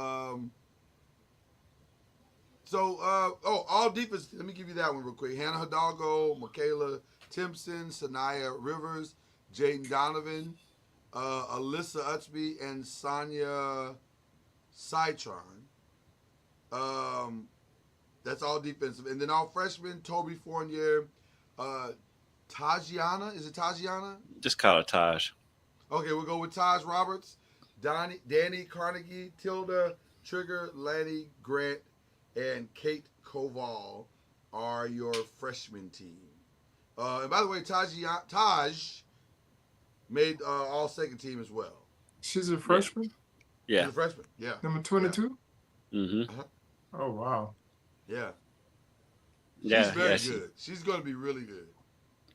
All defense. Let me give you that one real quick. Hannah Hidalgo, Michaela Timpson, Sanaya Rivers, Jaden Donovan, Alyssa Utsby, and Sonia Citron. That's all defensive. And then all freshmen, Toby Fournier, Tajiana. Is it Tajiana? Just call it Taj. Okay, we'll go with Taj Roberts, Danny Carnegie, Tilda Trigger, Lanny Grant, and Kate Koval are your freshman team. And by the way, Taj made all second team as well. She's a freshman? Yeah. She's a freshman, yeah. Number 22? Yeah. Mm-hmm. Oh, wow. Yeah. Yeah. She's very good. She's going to be really good.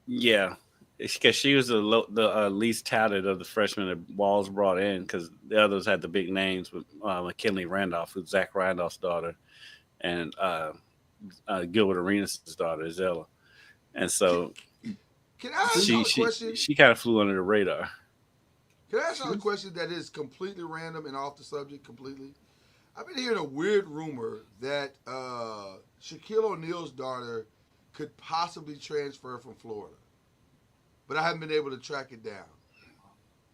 Yeah. Because she was the least touted of the freshmen that Walls brought in, because the others had the big names with McKinley Randolph, who's Zach Randolph's daughter, and Gilbert Arenas' daughter, Isella. And so can I ask you a question? She kind of flew under the radar. Can I ask you a question that is completely random and off the subject completely? I've been hearing a weird rumor that Shaquille O'Neal's daughter could possibly transfer from Florida, but I haven't been able to track it down.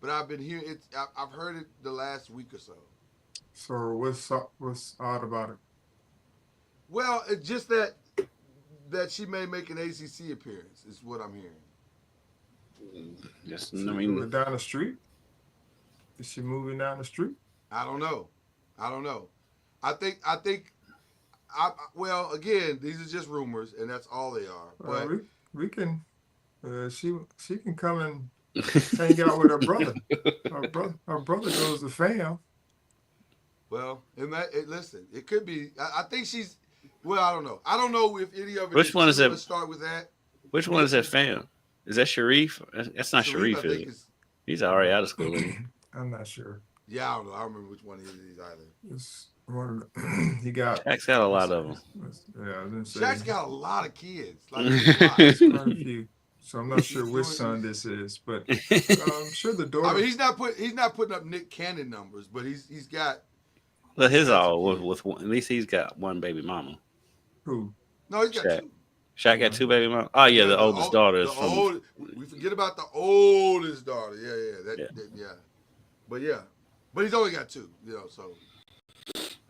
But I've been hearing it. I've heard it the last week or so. So what's odd about it? Well, it's just that she may make an ACC appearance is what I'm hearing. Yes, I mean, moving down the street. Is she moving down the street? I don't know. I think. Well, again, these are just rumors, and that's all they are. But we can. She can come and hang out with her brother. Her brother goes to FAM. Well, listen, it could be. I think she's. Well, I don't know. I don't know if any of it. Which one is it? Let's start with that. Which one is that FAM? Is that Sharif? That's not Sharif, is it? He's already out of school. I'm not sure. Yeah, I don't know. I don't remember which one he is either. It's one of he got. Shaq's got a lot of them. Yeah, I was gonna say. Shaq's got a lot of kids. Like quite a few. So I'm not sure which son this is, but I'm sure the daughter. I mean, he's not putting up Nick Cannon numbers, but he's got. Well, his all with one, at least he's got one baby mama. Who? No, he's got Shaq. two. Shaq got two baby mamas. Oh yeah, the oldest daughter is from. We forget about the oldest daughter. Yeah. But he's only got two. So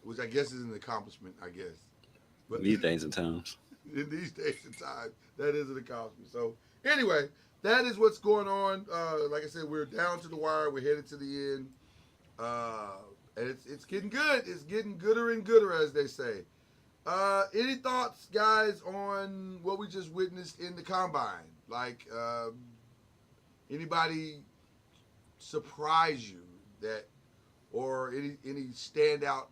which I guess is an accomplishment. I guess. But These days and times. In these days and times, that is an accomplishment. So anyway, that is what's going on. Like I said, we're down to the wire. We're headed to the end. And it's getting good. It's getting gooder and gooder, as they say. Any thoughts, guys, on what we just witnessed in the combine? Like, anybody surprise you or any standout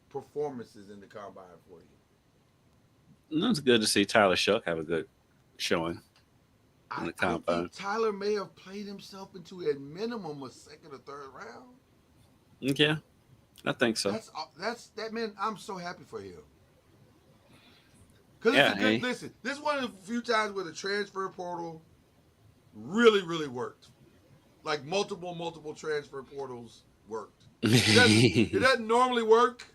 performances in the combine for you? It's good to see Tyler Shuck have a good showing in the combine. I think Tyler may have played himself into at minimum a second or third round. Yeah, I think so. That's that man. I'm so happy for him. Because listen, this is one of the few times where the transfer portal really, really worked. Like multiple transfer portals worked. It doesn't normally work,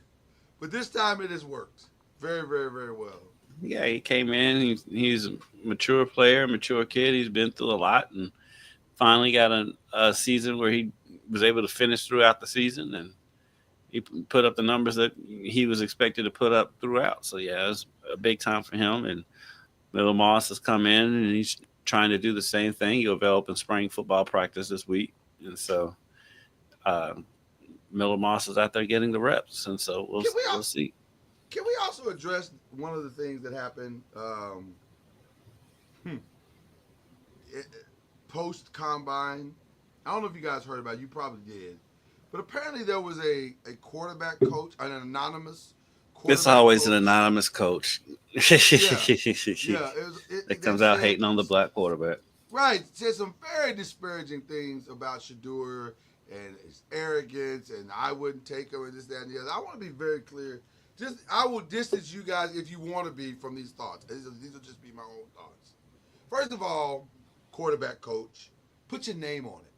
but this time it has worked very, very, very well. Yeah, he came in. He's a mature player, mature kid. He's been through a lot, and finally got a season where he was able to finish throughout the season, and he put up the numbers that he was expected to put up throughout. So yeah, it was a big time for him. And Miller Moss has come in, and he's trying to do the same thing. He'll develop in spring football practice this week, and so Miller Moss is out there getting the reps, and so we'll see. Can we also address one of the things that happened post combine? I don't know if you guys heard about it. You probably did, but apparently there was a quarterback coach, an anonymous. It's always an anonymous coach. Yeah. It comes out hating on the black quarterback. Right. Said some very disparaging things about Shedeur and his arrogance, and I wouldn't take him, and this, that, and the other. I want to be very clear. I will distance you guys if you want to be from these thoughts. These will just be my own thoughts. First of all, quarterback coach, put your name on it.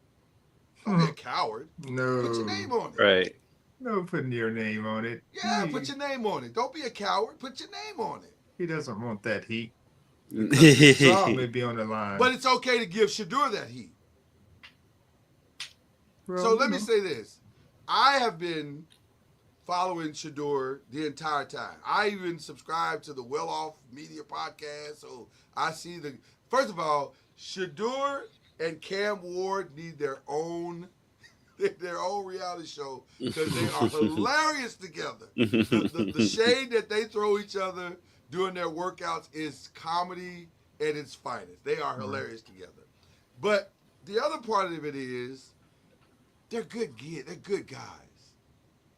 Don't be a coward. No. Put your name on it. Right. No putting your name on it. Yeah, put your name on it. Don't be a coward. Put your name on it. He doesn't want that heat. His job may be on the line. But it's okay to give Shedeur that heat. Well, So let me say this. I have been following Shedeur the entire time. I even subscribe to the Well Off Media podcast, so I see first of all, Shedeur and Cam Ward need their own reality show because they are hilarious together. The shade that they throw each other during their workouts is comedy at its finest. They are hilarious together. But the other part of it is they're good kids. They're good guys.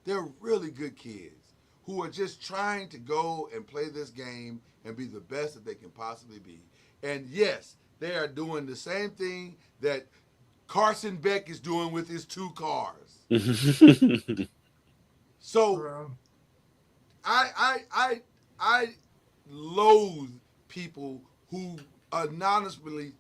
They're really good kids who are just trying to go and play this game and be the best that they can possibly be. And yes, they are doing the same thing that Carson Beck is doing with his 2 cars. So I loathe people who anonymously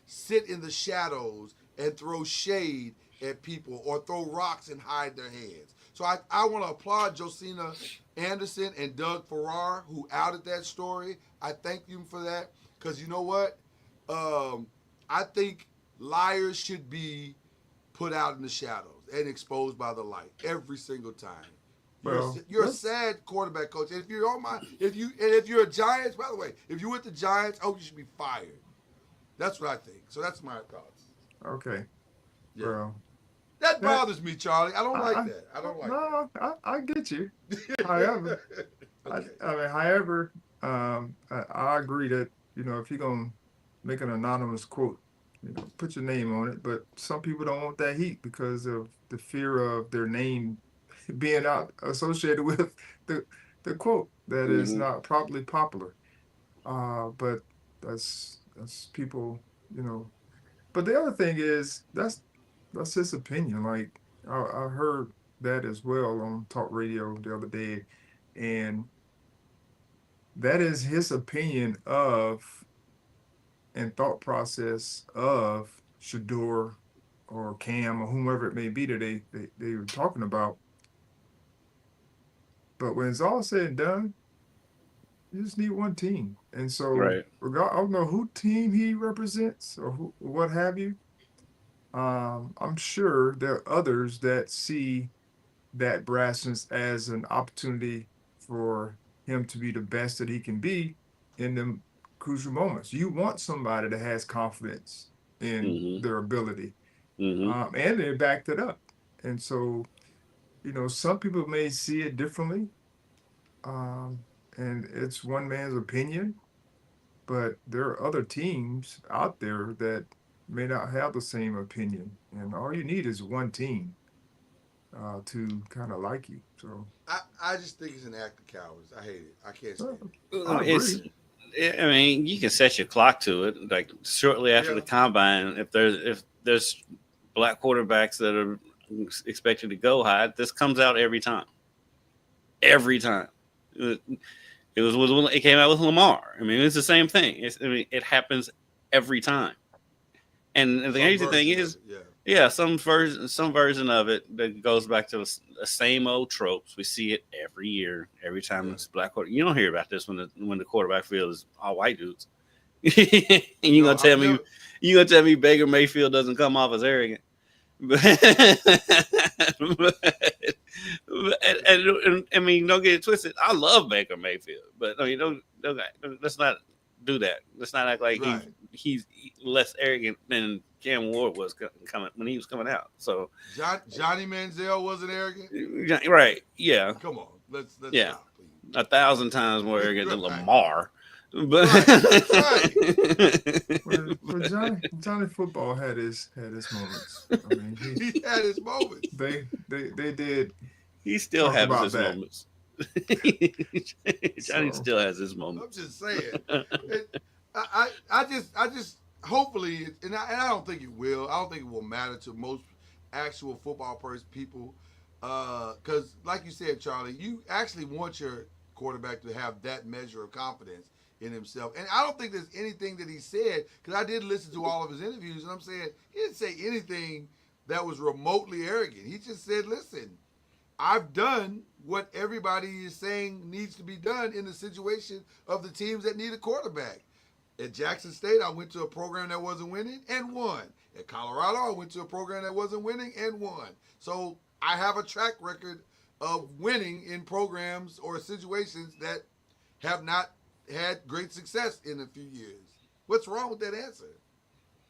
sit in the shadows and throw shade at people or throw rocks and hide their heads. So I want to applaud Josina Anderson and Doug Farrar who outed that story. I thank you for that because you know what? I think liars should be put out in the shadows and exposed by the light every single time. You're a sad quarterback coach. And if you're a Giants, by the way, if you're with the Giants, you should be fired. That's what I think. So that's my thoughts. Okay. Yeah. Well, that bothers me, Charlie. I don't like that. I don't like that. No, I get you. However, okay. I agree that, if you're going to make an anonymous quote, put your name on it. But some people don't want that heat because of the fear of their name being out associated with the quote that is not properly popular. But that's people, But the other thing is that's his opinion. Like I heard that as well on talk radio the other day, and that is his opinion of and thought process of Shedeur or Cam or whomever it may be that they were talking about. But when it's all said and done, you just need one team. And so I don't know who team he represents or what have you. I'm sure there are others that see that brassness as an opportunity for him to be the best that he can be in them crucial moments. You want somebody that has confidence in their ability, and they backed it up. And so, some people may see it differently, and it's one man's opinion, but there are other teams out there that may not have the same opinion, and all you need is one team to kind of like you. So I just think it's an act of cowardice. I hate it. I can't stand it. I mean, you can set your clock to it. Like shortly after the combine, if there's black quarterbacks that are expected to go high, this comes out every time. Every time. It came out with Lamar. I mean, it's the same thing. It happens every time. And the crazy thing is, some version of it that goes back to the same old tropes. We see it every year, every time it's black quarterback. You don't hear about this when the quarterback field is all white dudes. And you gonna tell me Baker Mayfield doesn't come off as arrogant? But I mean, don't get it twisted. I love Baker Mayfield, but I mean, let's not do that. Let's not act like he's less arrogant than Cam Ward was when he was coming out. So Johnny Manziel wasn't arrogant, right? Yeah. Come on, let's stop, 1,000 times more arrogant than Lamar. But well, Johnny Football had his moments. I mean, he had his moments. They did. He still has his moments. Johnny still has his moments. I'm just saying. I just hopefully, and I don't think it will. I don't think it will matter to most actual football people, because like you said, Charlie, you actually want your quarterback to have that measure of confidence in himself. And I don't think there's anything that he said, because I did listen to all of his interviews, and I'm saying he didn't say anything that was remotely arrogant. He just said, listen, I've done what everybody is saying needs to be done in the situation of the teams that need a quarterback. At Jackson State, I went to a program that wasn't winning and won. At Colorado, I went to a program that wasn't winning and won. So I have a track record of winning in programs or situations that have not had great success in a few years. What's wrong with that answer?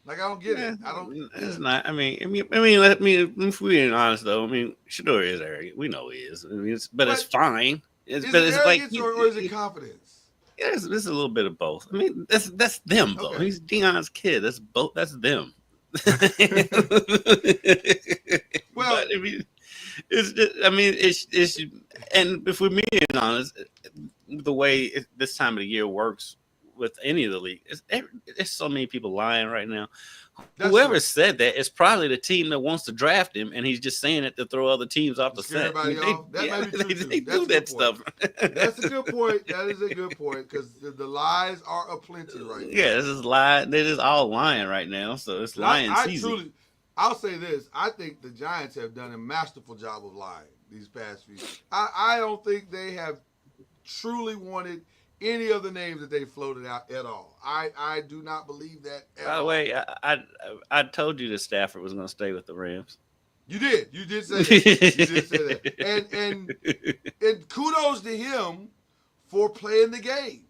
Like, I don't get it. I don't. It's not. I mean, if we're being honest though, I mean, Shador is arrogant. We know he is. I mean, but it's fine. Is it arrogance or is it confidence? Yeah, it's a little bit of both. I mean, that's them though. Okay. He's Deion's kid. That's both. That's them. Well, but, it's and if we're being honest, the way this time of the year works with any of the league, there's so many people lying right now. Whoever said that is probably the team that wants to draft him, and he's just saying it to throw other teams off the set. They do that stuff. That's a good point. That is a good point, because the lies are aplenty right now. Yeah, this is lie. They're just all lying right now, so it's lying season. I'll say this. I think the Giants have done a masterful job of lying these past few years. I don't think they have truly wanted any of the names that they floated out at all. I do not believe that at all. By the way, I told you that Stafford was going to stay with the Rams. You did. You did say that. You did say that. And kudos to him for playing the game.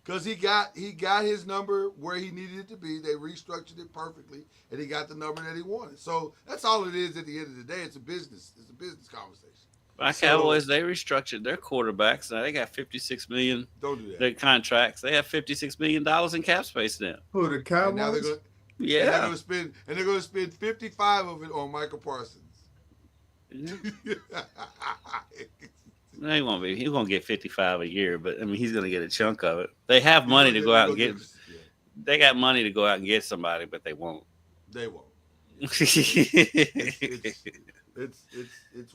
Because he got his number where he needed it to be. They restructured it perfectly, and he got the number that he wanted. So that's all it is at the end of the day. It's a business conversation. My Cowboys, they restructured their quarterbacks. Now they got $56 million. Don't do that. Their contracts. They have $56 million in cap space now. Who, the Cowboys? Now they're going to spend 55 of it on Michael Parsons. Yeah. No, he won't be. He's going to get 55 a year, but I mean, he's going to get a chunk of it. They have money to go out and get. They got money to go out and get somebody, but they won't. They won't. It's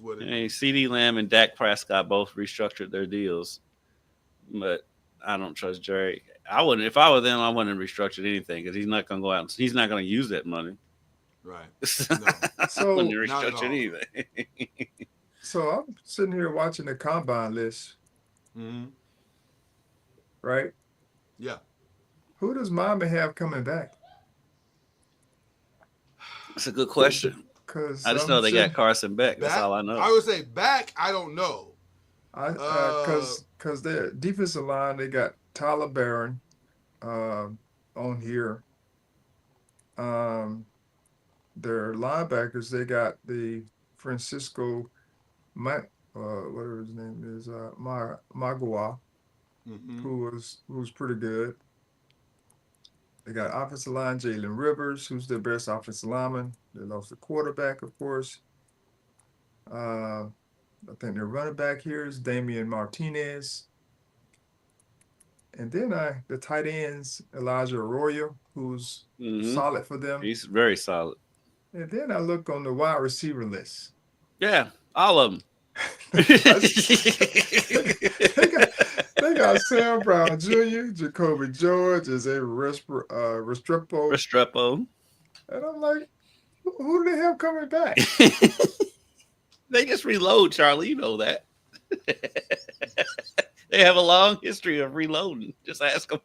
what it is. CeeDee Lamb and Dak Prescott both restructured their deals, but I don't trust Jerry. I wouldn't. If I were them, I wouldn't have restructured anything, because he's not going to go out. He's not going to use that money. Right. No. So I wouldn't restructure anything. So I'm sitting here watching the combine list. Mm-hmm. Right? Yeah. Who does Miami have coming back? That's a good question. I just know they got Carson Beck. That's all I know. I would say back, I don't know. Because their defensive line, they got Tyler Barron on here. Their linebackers, they got the Francisco, whatever his name is, Magua, mm-hmm. who's pretty good. They got offensive line Jalen Rivers, who's their best offensive lineman. They lost the quarterback, of course. I think their running back here is Damian Martinez. And then the tight ends, Elijah Arroyo, who's solid for them. He's very solid. And then I look on the wide receiver list. Yeah, all of them. they got Sam Brown Jr., Jacoby George, Restrepo, Restrepo. and I'm like, who the hell coming back? They just reload, Charlie. You know that. They have a long history of reloading. Just ask them.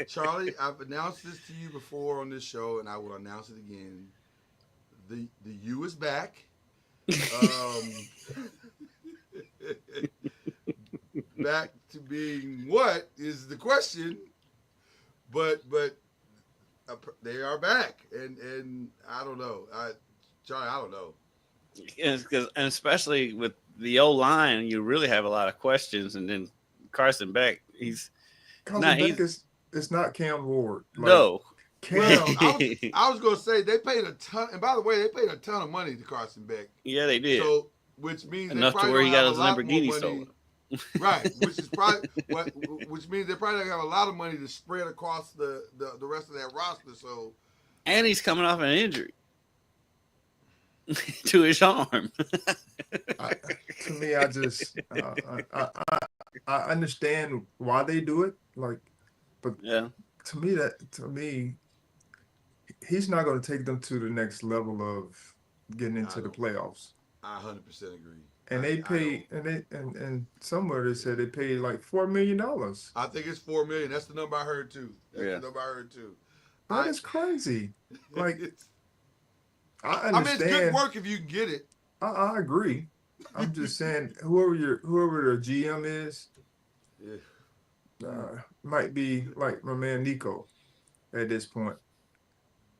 Charlie, I've announced this to you before on this show, and I will announce it again. The U is back. Back to being what is the question? But they are back, and I don't know. Charlie, I don't know. And especially with the O line, you really have a lot of questions. And then Carson Beck, it's not Cam Ward. Like, no. Well, I was gonna say they paid a ton, and by the way, they paid a ton of money to Carson Beck. Yeah, they did. So, which means enough they to where he got his Lamborghini stolen. Right, which is probably which means they probably don't have a lot of money to spread across the rest of that roster. So, and he's coming off an injury to his arm. To me, I just I understand why they do it, like, but yeah, to me, he's not going to take them to the next level of getting into the playoffs. I 100% agree. And they pay, and somewhere they said they paid like $4 million. I think it's $4 million. That's the number I heard too. That is crazy. Like, I understand. I mean, it's good work if you can get it. I agree. I'm just saying, whoever the GM is, might be like my man Nico at this point.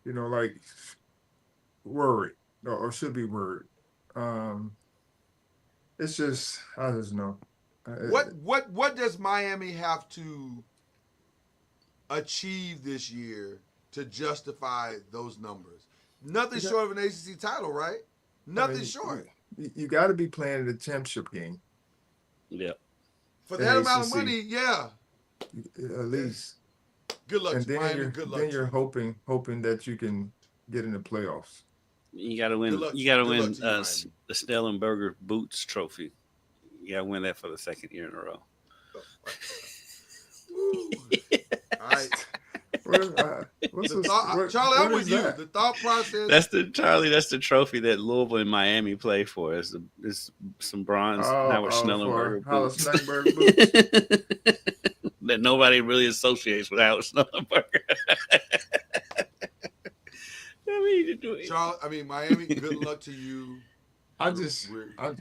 You know, like worried or should be worried. It's just, I just know. What does Miami have to achieve this year to justify those numbers? Nothing short of an ACC title, right? Nothing short. You got to be playing the championship game. Yeah. For that amount of money, yeah. At least. Good luck. And then you're hoping that you can get in the playoffs. You got to win. You got to win the Stellenberger Boots Trophy. You got to win that for the second year in a row. All right. Charlie, I'm with you. The thought process. That's the trophy that Louisville and Miami play for. It's some bronze. Howard Schnellenberger boots. That nobody really associates with Howard Schnellenberger. Charlie, Miami. Good luck to you.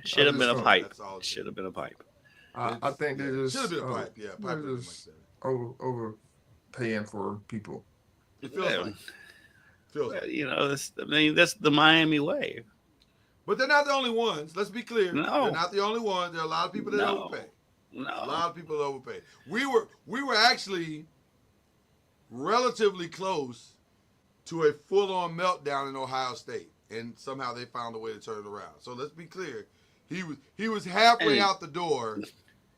Should have been a pipe. Should have been a pipe. I think they just should have been a pipe. Yeah, pipe just overpaying for people. It feels like. You know, that's the Miami way. But they're not the only ones. Let's be clear. No. They're not the only ones. There are a lot of people that overpay. No. A lot of people that overpay. We were actually relatively close to a full-on meltdown in Ohio State, and somehow they found a way to turn it around. So let's be clear. He was halfway out the door.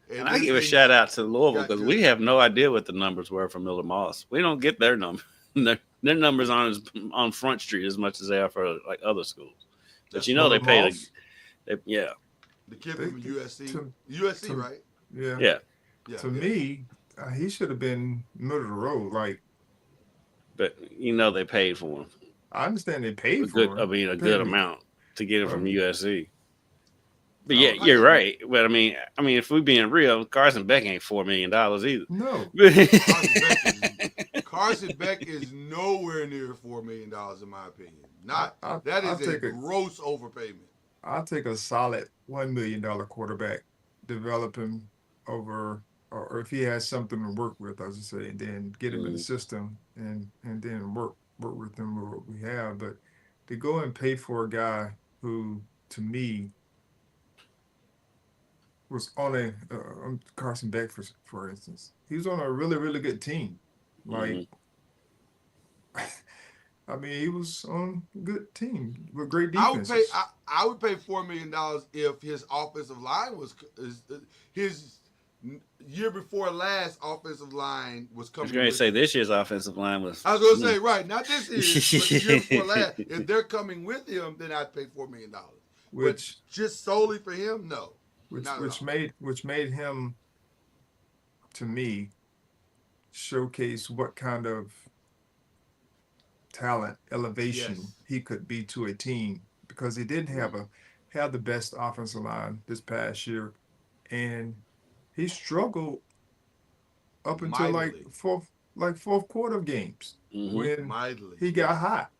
And I give a shout out to Louisville because we have no idea what the numbers were for Miller Moss. We don't get their number. Their numbers aren't on Front Street as much as they are for like other schools. But That's you know they paid. The kid from USC. USC, right? Yeah. To me, he should have been middle of the road. Like, but you know they paid for him. I understand they paid for him. A good amount to get him from USC. But yeah, you're right. But I mean, if we're being real, Carson Beck ain't $4 million either. No. Carson Beck is nowhere near $4 million in my opinion. That is a gross overpayment. I'll take a solid $1 million quarterback, develop him over, or if he has something to work with, I should say, and then get him in the system and then work with him with what we have. But to go and pay for a guy who, to me, was on Carson Beck, for instance. He was on a really, really good team. Like, he was on a good team with great defense. I would pay $4 million if his offensive line his year before last offensive line was coming. I was going to say this year's offensive line was. I was going to say, right, not this year, but the year before last. If they're coming with him, then I'd pay $4 million. But just solely for him, no. Which made him to me, showcase what kind of talent, elevation he could be to a team because he didn't have the best offensive line this past year, and he struggled up until fourth quarter of games when he got hot.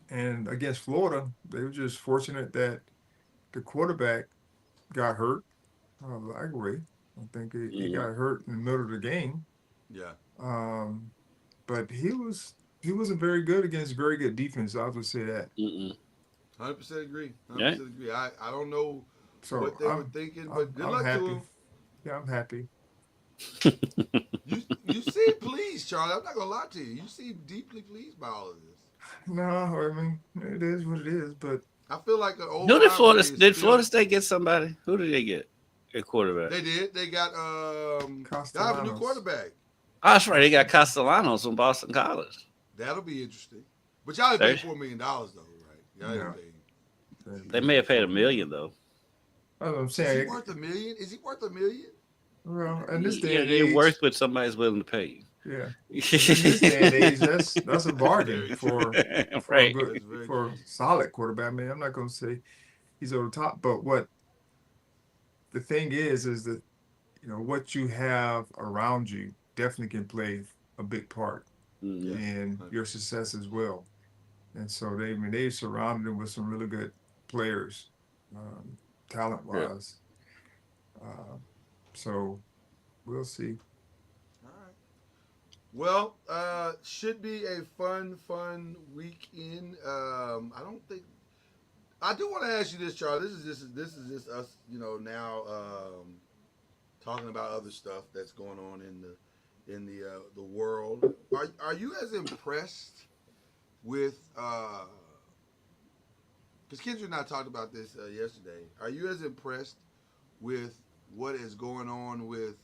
And against Florida, they were just fortunate that the quarterback got hurt. Lagway, I think he got hurt in the middle of the game. Yeah. But he wasn't very good against very good defense. I would say that. 100% agree. 100% agree. I don't know what they were thinking, but good luck to him. Yeah, I'm happy. You seem pleased, Charlie. I'm not gonna lie to you. You seem deeply pleased by all of this. No, I mean it is what it is, but I feel like an old. Did Florida State get somebody? Who did they get? A quarterback. They did. They got they have a new quarterback. Oh, that's right. They got Castellanos from Boston College. That'll be interesting. But y'all didn't pay $4 million though, right? Y'all didn't pay. They may have paid $1 million though. That's what I'm saying. Is he worth $1 million? Is he worth $1 million? Well, in this day and age, they're worth what somebody's willing to pay you. Yeah. In this day and age, that's a bargain for a solid quarterback. I mean, I'm not going to say he's over the top, but what the thing is that what you have around you definitely can play a big part in your success as well. And so they surrounded him with some really good players, talent-wise. So we'll see. All right. Well, should be a fun weekend. I do want to ask you this, Charlie. This is just us, now talking about other stuff that's going on in the world. Are you as impressed with? Because Kendra and I talked about this yesterday. Are you as impressed with what is going on with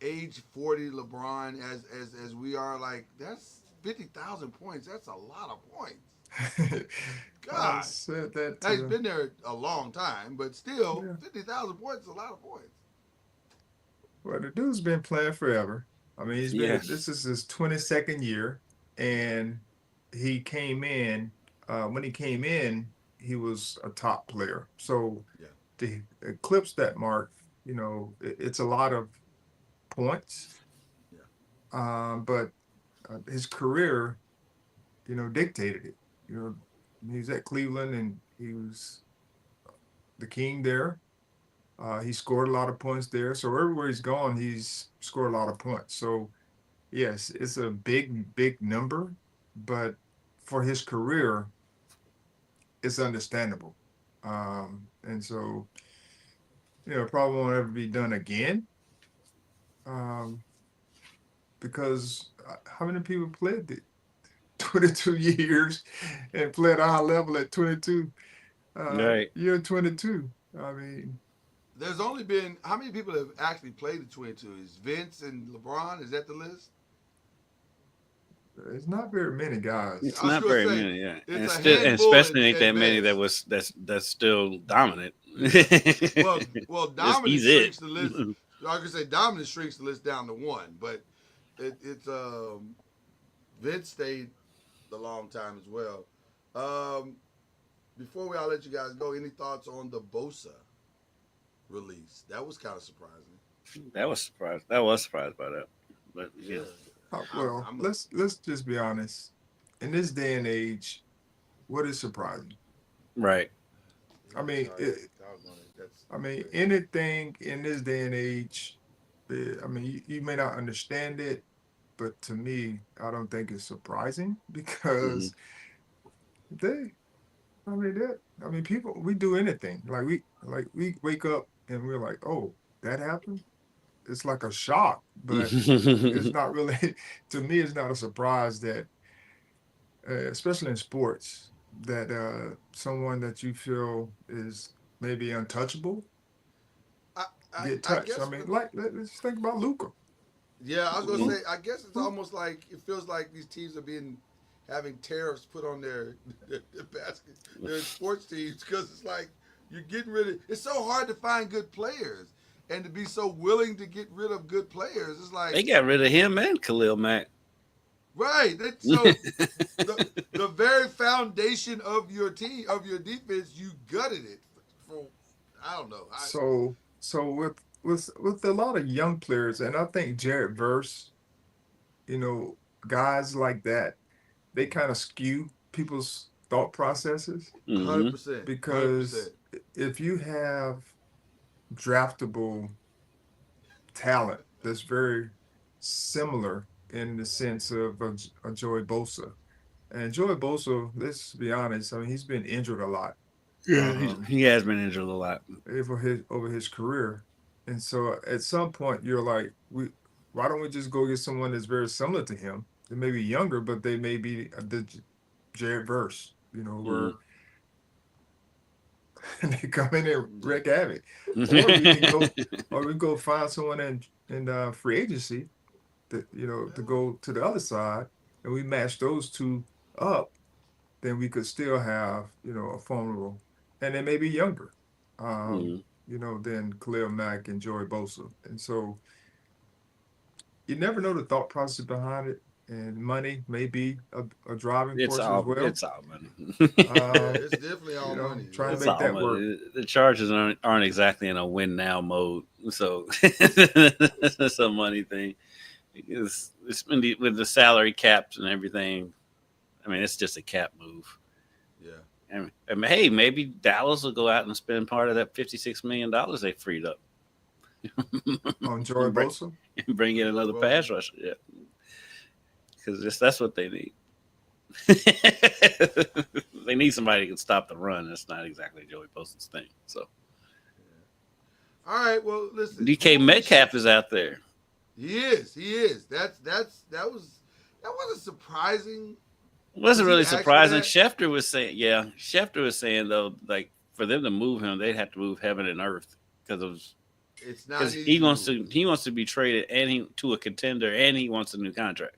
age 40 LeBron as we are? Like, that's 50,000 points. That's a lot of points. God, said that he's been there a long time, but still, 50,000 points is a lot of points. Well, the dude's been playing forever. I mean, he's been. This is his 22nd year, and he came in. When he came in, he was a top player. So to eclipse that mark, it's a lot of points. But his career, dictated it. He was at Cleveland and he was the king there. He scored a lot of points there. So everywhere he's gone, he's scored a lot of points. So yes, it's a big number, but for his career, it's understandable. And so, probably won't ever be done again. Because how many people played it? 22 years and played a high level at 22. You're 22. I mean, there's only been how many people have actually played at 22? Is Vince and LeBron? Is that the list? It's not very many guys. It's not very many, yeah. And especially ain't that many that's still dominant. well, dominant shrinks the list. I could say dominant shrinks the list down to one, but it's Vince stayed a long time as well. Before I'll let you guys go, any thoughts on the Bosa release? That was kind of surprising. I was surprised by that. But yeah. Well, let's just be honest. In this day and age, what is surprising? Right. I mean, anything in this day and age. You may not understand it, but to me, I don't think it's surprising because people, we do anything. Like we wake up and we're like, oh, that happened. It's like a shock, but it's not really. To me, it's not a surprise that, especially in sports, that someone that you feel is maybe untouchable get touched. Let's think about Luka. Yeah, I was gonna say. I guess it's almost like it feels like these teams are having tariffs put on their baskets, their sports teams, because it's like You're getting rid of. It's so hard to find good players, and to be so willing to get rid of good players. It's like they got rid of him and Khalil Mack. Right. So the very foundation of your team, of your defense, you gutted it for. I don't know. So with a lot of young players, and I think Jared Verse, guys like that, they kind of skew people's thought processes 100%. because 100%. if you have draftable talent that's very similar in the sense of a Joey Bosa. And Joey Bosa, let's be honest, I mean, he's been injured a lot. Yeah, he has been injured a lot over his career. And so at some point you're like, why don't we just go get someone that's very similar to him? They may be younger, but they may be the Jared Verse, where they come in and wreak havoc. Or we go find someone in free agency that to go to the other side, and we match those two up, then we could still have a formidable, and they may be younger, than Khalil Mack and Joey Bosa, and so you never know the thought process behind it. And money may be a driving force as well. It's all money. It's definitely all money. Trying to make that work. The Chargers aren't exactly in a win now mode, so it's a money thing. It's been with the salary caps and everything. I mean, it's just a cap move. Yeah. And hey, maybe Dallas will go out and spend part of that $56 million they freed up on Joey Bosa and bring in another pass rusher. Yeah. Because that's what they need. They need somebody who can stop the run. That's not exactly Joey Bosa's thing. So, all right. Well, listen. DK Metcalf is out there. He is. That wasn't surprising. It wasn't really surprising. Schefter was saying though, like for them to move him, they'd have to move heaven and earth because he wants to be traded to a contender, and he wants a new contract.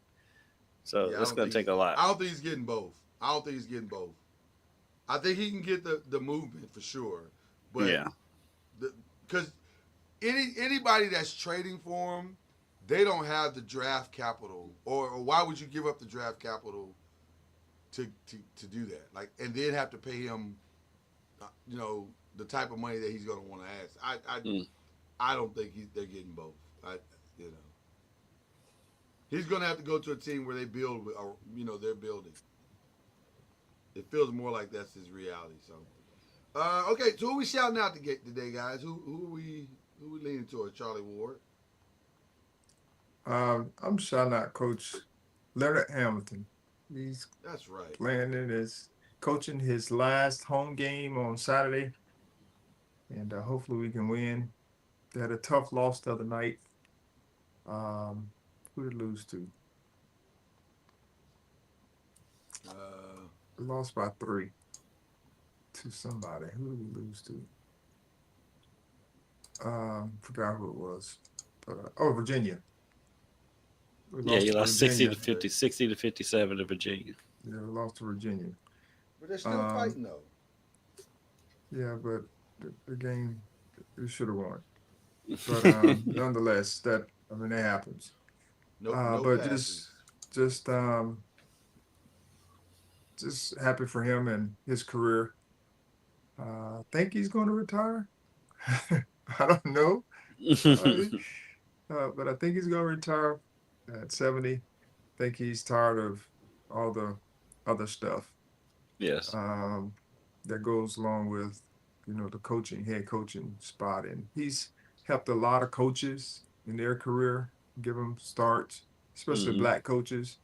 So that's going to take a lot. I don't think he's getting both. I think he can get the movement for sure. But yeah, because anybody that's trading for him, they don't have the draft capital, or why would you give up the draft capital to do that? Like, and then have to pay him, the type of money that he's going to want to ask. I don't think they're getting both. He's going to have to go to a team where they build, they're building. It feels more like that's his reality. So, okay, so who are we shouting out today, guys? Who are we leaning towards? Charlie Ward. I'm shouting out Coach Leonard Hamilton. That's right. Coaching his last home game on Saturday, and hopefully we can win. They had a tough loss the other night. Who did lose to? Lost by 3 to somebody. Who did we lose to? Forgot who it was. Virginia. You lost 60 to 57 to Virginia. Yeah, we lost to Virginia. But they're still fighting though. Yeah, but the game we should have won. But nonetheless, that happens. But just happy for him and his career. Think he's going to retire? I don't know. But I think he's going to retire at 70. I think he's tired of all the other stuff. Yes. That goes along with, the head coaching spot. And he's helped a lot of coaches in their career, give them starts, especially black coaches.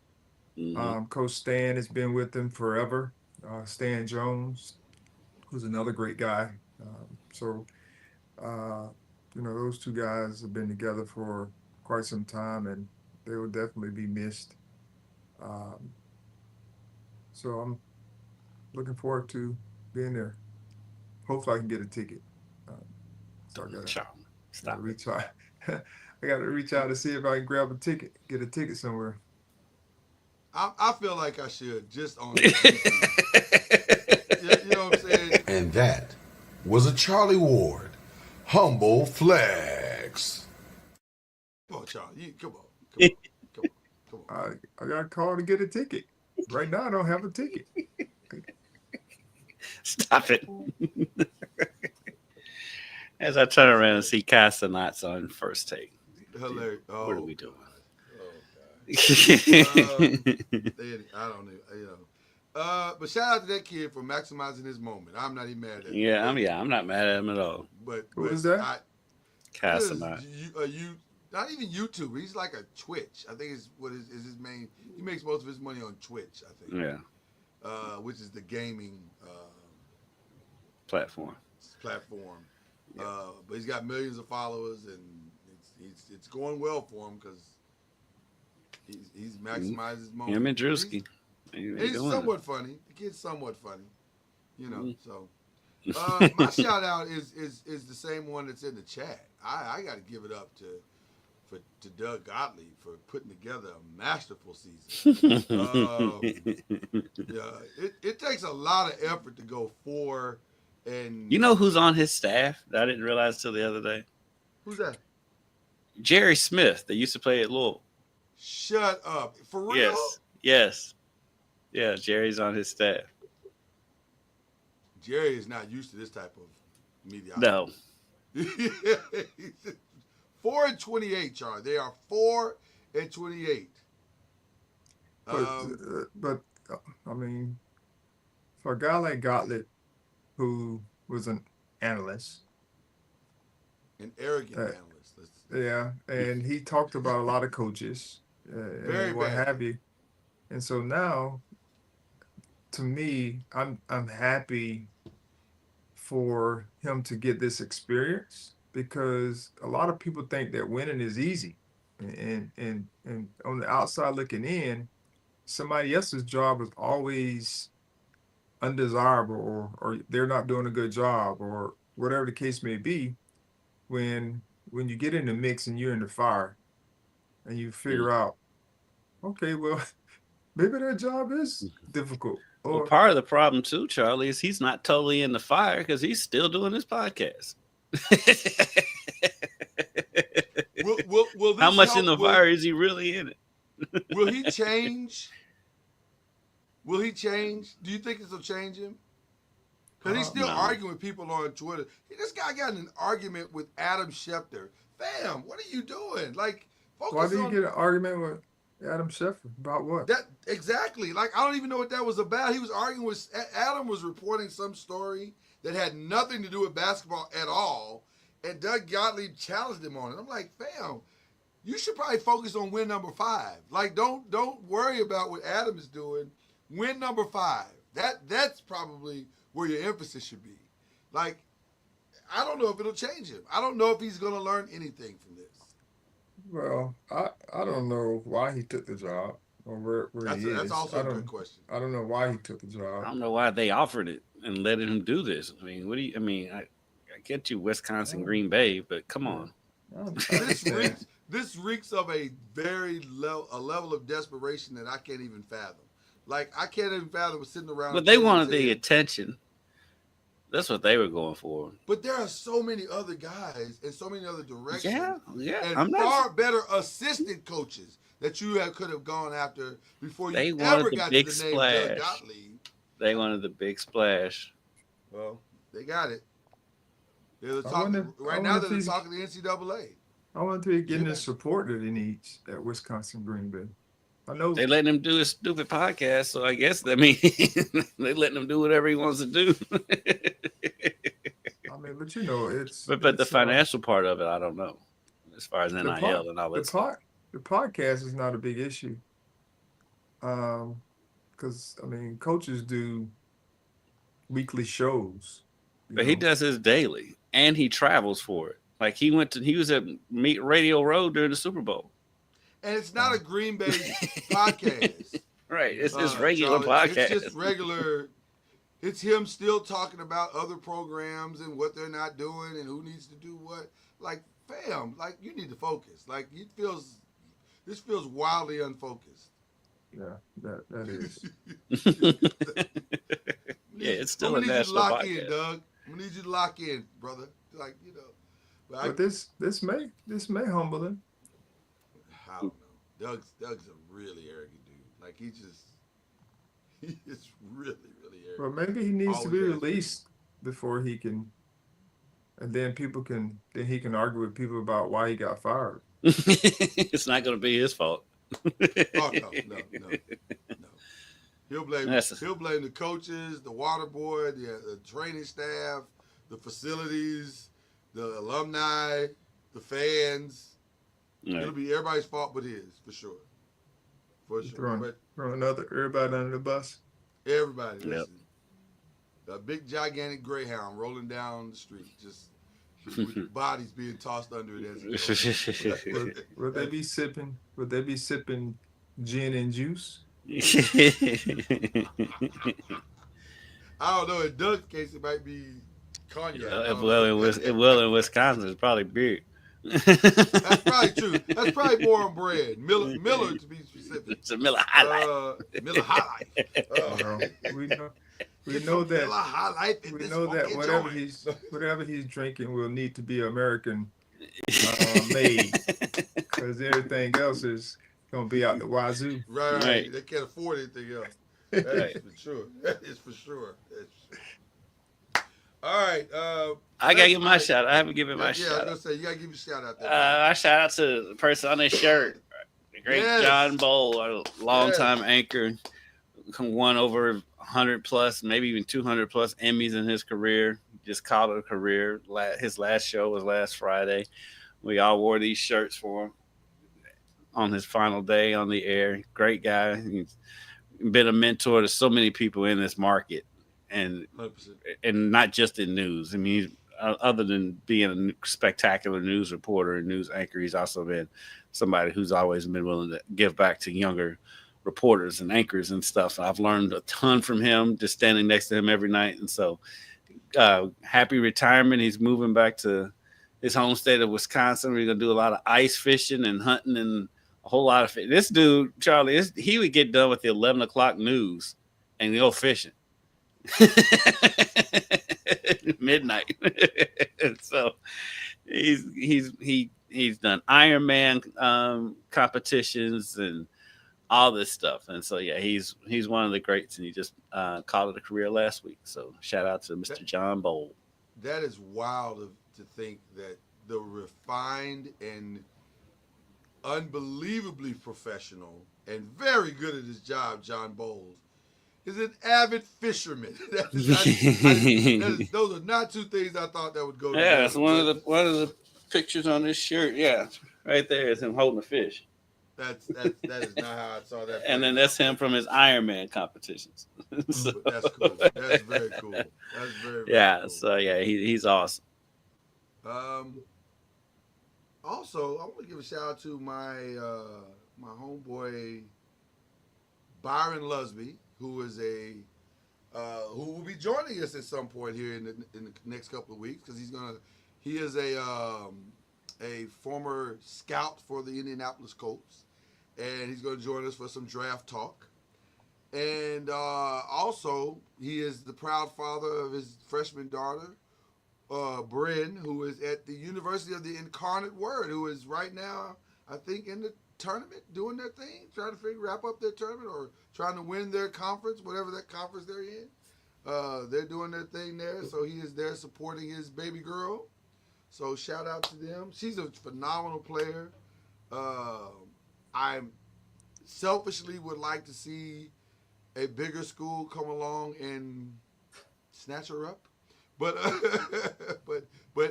Coach Stan has been with them forever. Stan Jones, who's another great guy. Those two guys have been together for quite some time, and they will definitely be missed. So I'm looking forward to being there. Hopefully I can get a ticket. So I gotta reach out. I got to reach out to see if I can get a ticket somewhere. I feel like I should, just on the you know what I'm saying? And that was a Charlie Ward. Humble flex. Come on, Charlie. Come on. I got called to get a ticket. Right now, I don't have a ticket. Stop it. As I turn around and see Castanets on First Take. Hilarious. What are we doing? I don't know. But shout out to that kid for maximizing his moment. I'm not even mad at him. I'm not mad at him at all. Who was that? Castanet. Not even YouTube. He's like a Twitch. I think is his main. He makes most of his money on Twitch, I think. Yeah. Which is the gaming platform. But he's got millions of followers, and it's going well for him because he's maximized his moment. Him and Drewski. He's somewhat funny. The kid's somewhat funny, So, my shout out is the same one that's in the chat. I got to give it up to Doug Gottlieb for putting together a masterful season. It takes a lot of effort to go 4 and. You know who's on his staff that I didn't realize till the other day? Who's that? Jerry Smith. That used to play at Louisville. Shut up! For real? Yes. Yeah, Jerry's on his staff. Jerry is not used to this type of mediocrity. No. 4-28, Charlie. They are 4-28. But I mean, for a guy like Gottlieb, who was an analyst, an arrogant analyst. Yeah, and he talked about a lot of coaches, and what have you. And so now, to me, I'm happy for him to get this experience, because a lot of people think that winning is easy, and on the outside looking in, somebody else's job is always undesirable, or they're not doing a good job, or whatever the case may be. When you get in the mix and you're in the fire, and you figure out, okay, well, maybe their job is difficult. Well, part of the problem too, Charlie, is he's not totally in the fire because he's still doing his podcast. How much in the fire is he really in it? Will he change? Will he change? Do you think this will change him? Because he's still arguing with people on Twitter. This guy got in an argument with Adam Schefter. Fam, what are you doing? Like, why did you get an argument with Adam Schefter about what? Exactly. Like, I don't even know what that was about. He was arguing with Adam was reporting some story that had nothing to do with basketball at all, and Doug Gottlieb challenged him on it. I'm like, fam, you should probably focus on win number 5. Like, don't worry about what Adam is doing. Win number 5. That's probably where your emphasis should be. Like, I don't know if it'll change him. I don't know if he's going to learn anything from this. Well, I don't know why he took the job, or where he is. That's also a good question. I don't know why he took the job. I don't know why they offered it and let him do this. I mean, I get you, Wisconsin, Green Bay, but come on. This reeks of a level of desperation that I can't even fathom. Like, I can't even fathom sitting around. But they wanted the attention. That's what they were going for. But there are so many other guys and so many other directions. Yeah. And far better assistant coaches that you could have gone after before you ever got to the name Doug Gottlieb. They wanted the big splash. Well, they got it. They're talking right now. They're talking the NCAA. I want to be getting the support that he needs at Wisconsin Green Bay. I know they letting him do his stupid podcast, so I guess they letting him do whatever he wants to do. I mean, but it's but the financial part of it, I don't know. As far as NIL and all that stuff. The podcast is not a big issue. Because I mean, coaches do weekly shows. But he does his daily, and he travels for it. Like he was at Radio Row during the Super Bowl. And it's not a Green Bay podcast. Right. It's just regular podcast. It's just regular. It's him still talking about other programs and what they're not doing and who needs to do what. Like, fam, like, you need to focus. Like, this feels wildly unfocused. Yeah, that is. Yeah, it's still a national podcast. In, Doug. I'm gonna need you to lock in, brother. Like, you know. But this may humble him. I don't know. Doug's a really arrogant dude. Like he is really, really arrogant. Well, maybe he needs to be Always has released before he can, and then he can argue with people about why he got fired. It's not going to be his fault. Oh no. He'll blame the coaches, the water board, the training staff, the facilities, the alumni, the fans. Right. It'll be everybody's fault but his, for sure. For sure. Throwing everybody under the bus. Everybody, listen. A big gigantic greyhound rolling down the street, just with bodies being tossed under it as it goes. Would they be sipping? Would they be sipping gin and juice? I don't know. In Doug's case, it might be cognac. In Wisconsin, it's probably beer. That's probably true. That's probably more on bread. Miller to be specific. It's a Miller High Life. Miller High Life. We know that whatever he's drinking will need to be American made, because everything else is gonna be out the wazoo. Right. They can't afford anything else. That is for sure. That is for sure. All right. I gotta give my shout out. I haven't given my shout out. Yeah, I was gonna say you gotta give a shout out there. I shout out to the person on this shirt, the great John Bowl, a longtime anchor, won over 100 plus, maybe even 200 plus Emmys in his career. Just called it a career. His last show was last Friday. We all wore these shirts for him on his final day on the air. Great guy. He's been a mentor to so many people in this market, and 100%. Not just in news. I mean, other than being a spectacular news reporter and news anchor, he's also been somebody who's always been willing to give back to younger reporters and anchors and stuff. I've learned a ton from him just standing next to him every night. And so happy retirement. He's moving back to his home state of Wisconsin. We're going to do a lot of ice fishing and hunting and a whole lot of fish. This dude, Charlie, he would get done with the 11 o'clock news and go fishing. Midnight. So he's done Ironman competitions and all this stuff. And so, yeah, he's one of the greats, and he just called it a career last week. So shout out to Mr. John Bowl. That is wild to think that the refined and unbelievably professional and very good at his job, John Bowles, is an avid fisherman. Those are not two things I thought that would go together. Yeah, it's one of the pictures on this shirt. Yeah, right there is him holding a fish. That is not how I saw that. And then that's him from his Ironman competitions. So. That's cool. That's very cool. That's very cool. So yeah, he's awesome. Also, I want to give a shout out to my my homeboy Byron Lusby, who is who will be joining us at some point here in the next couple of weeks, because he is a former scout for the Indianapolis Colts, and he's going to join us for some draft talk. And also, he is the proud father of his freshman daughter, Bryn, who is at the University of the Incarnate Word, who is right now, I think, in the tournament, doing their thing, trying to wrap up their tournament or trying to win their conference, whatever that conference they're in. They're doing their thing there, so he is there supporting his baby girl. So shout out to them. She's a phenomenal player. I selfishly would like to see a bigger school come along and snatch her up. But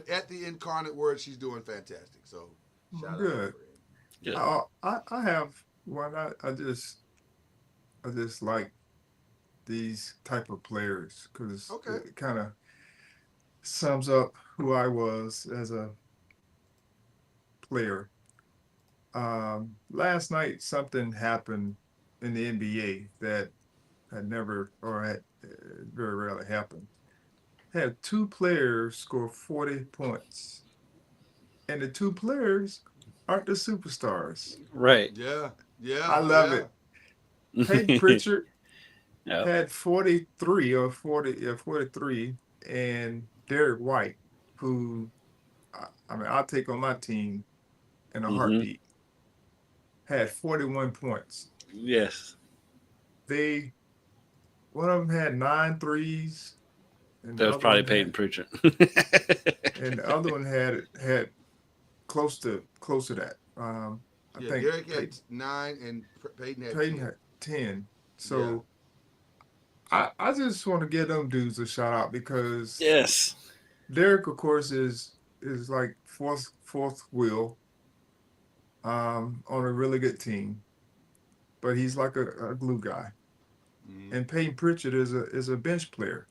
at the Incarnate Word, she's doing fantastic. So shout out to her. Yeah. I have one. I just like these type of players because it kind of sums up who I was as a player. Last night, something happened in the NBA that had never or had very rarely happened. Had two players score 40 points, and the two players aren't the superstars. Right. Yeah. I love it. Peyton Pritchard had 43 or 43, and Derek White, who I mean, I'll take on my team in a heartbeat, had 41 points. Yes. One of them had 9 threes. And That was probably Peyton Pritchard. And the other one had close to that. I think Derek had 9 and Peyton had 10. So I just want to give them dudes a shout out because Derek, of course, is like fourth wheel on a really good team, but he's like a glue guy. And Peyton Pritchard is a bench player,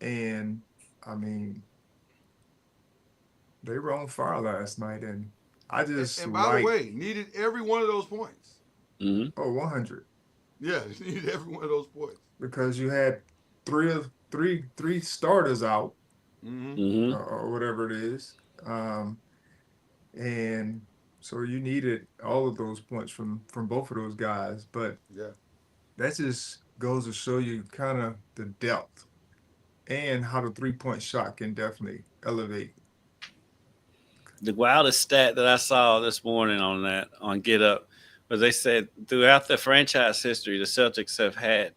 and I mean, they were on fire last night, and I just and by the way, needed every one of those points. Oh, 100. Yeah, needed every one of those points because you had three starters out, or whatever it is, and so you needed all of those points from both of those guys. But that just goes to show you kind of the depth and how the 3-point shot can definitely elevate. The wildest stat that I saw this morning on Get Up was they said throughout the franchise history, the Celtics have had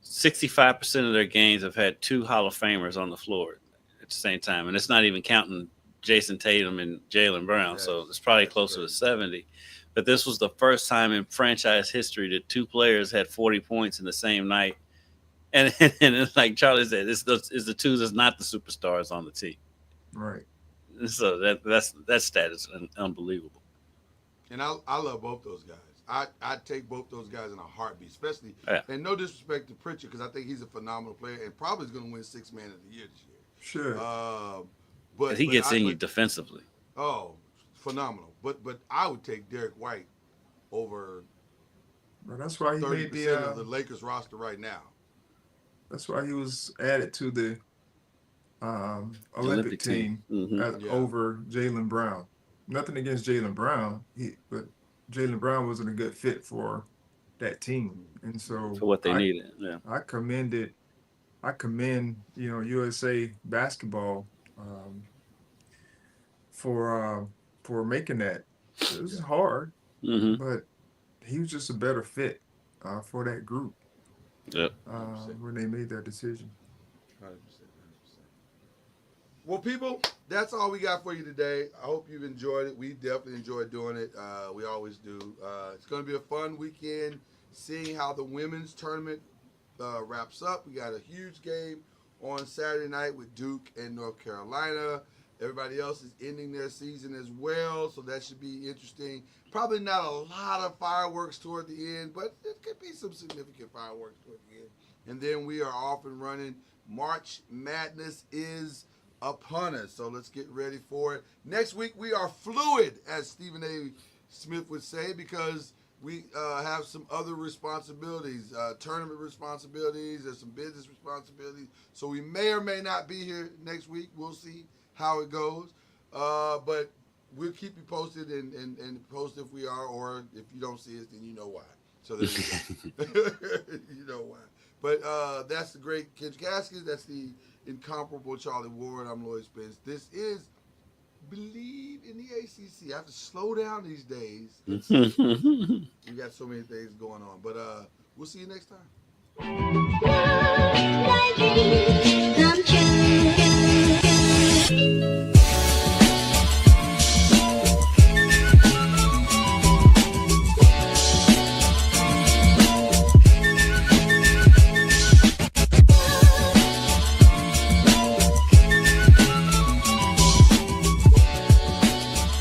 65% of their games have had 2 Hall of Famers on the floor at the same time. And it's not even counting Jason Tatum and Jaylen Brown. So it's probably closer to 70. But this was the first time in franchise history that 2 players had 40 points in the same night. And it's like Charlie said, it's the 2 that's not the superstars on the team. Right. So that stat is unbelievable. And I love both those guys. I take both those guys in a heartbeat, especially. And no disrespect to Pritchard, because I think he's a phenomenal player and probably is going to win 6th Man of the Year this year. Sure. But he gets in you defensively. Oh, phenomenal. But I would take Derek White over. Well, that's why he 30% made of the Lakers roster right now. That's why he was added to the Olympic team over Jaylen Brown. Nothing against Jaylen Brown, but Jaylen Brown wasn't a good fit for that team, and so for what they needed. Yeah, I commend USA basketball for making that. It was hard, but he was just a better fit for that group. Yep. When they made that decision. 100%. Well, people, that's all we got for you today. I hope you've enjoyed it. We definitely enjoyed doing it. We always do. It's going to be a fun weekend seeing how the women's tournament wraps up. We got a huge game on Saturday night with Duke and North Carolina. Everybody else is ending their season as well, so that should be interesting. Probably not a lot of fireworks toward the end, but it could be some significant fireworks toward the end. And then we are off and running. March Madness is upon us, so let's get ready for it. Next week we are fluid, as Stephen A. Smith would say, because we have some other responsibilities, tournament responsibilities, there's some business responsibilities, so we may or may not be here next week. We'll see how it goes, but we'll keep you posted and post if we are, or if you don't see us, then you know why. So there you go. You know why. But that's the great Kendrick Haskins. That's the incomparable Charlie Ward. I'm Lloyd Spence. This is BLEAV in the ACC. I have to slow down these days. We got so many things going on. But we'll see you next time.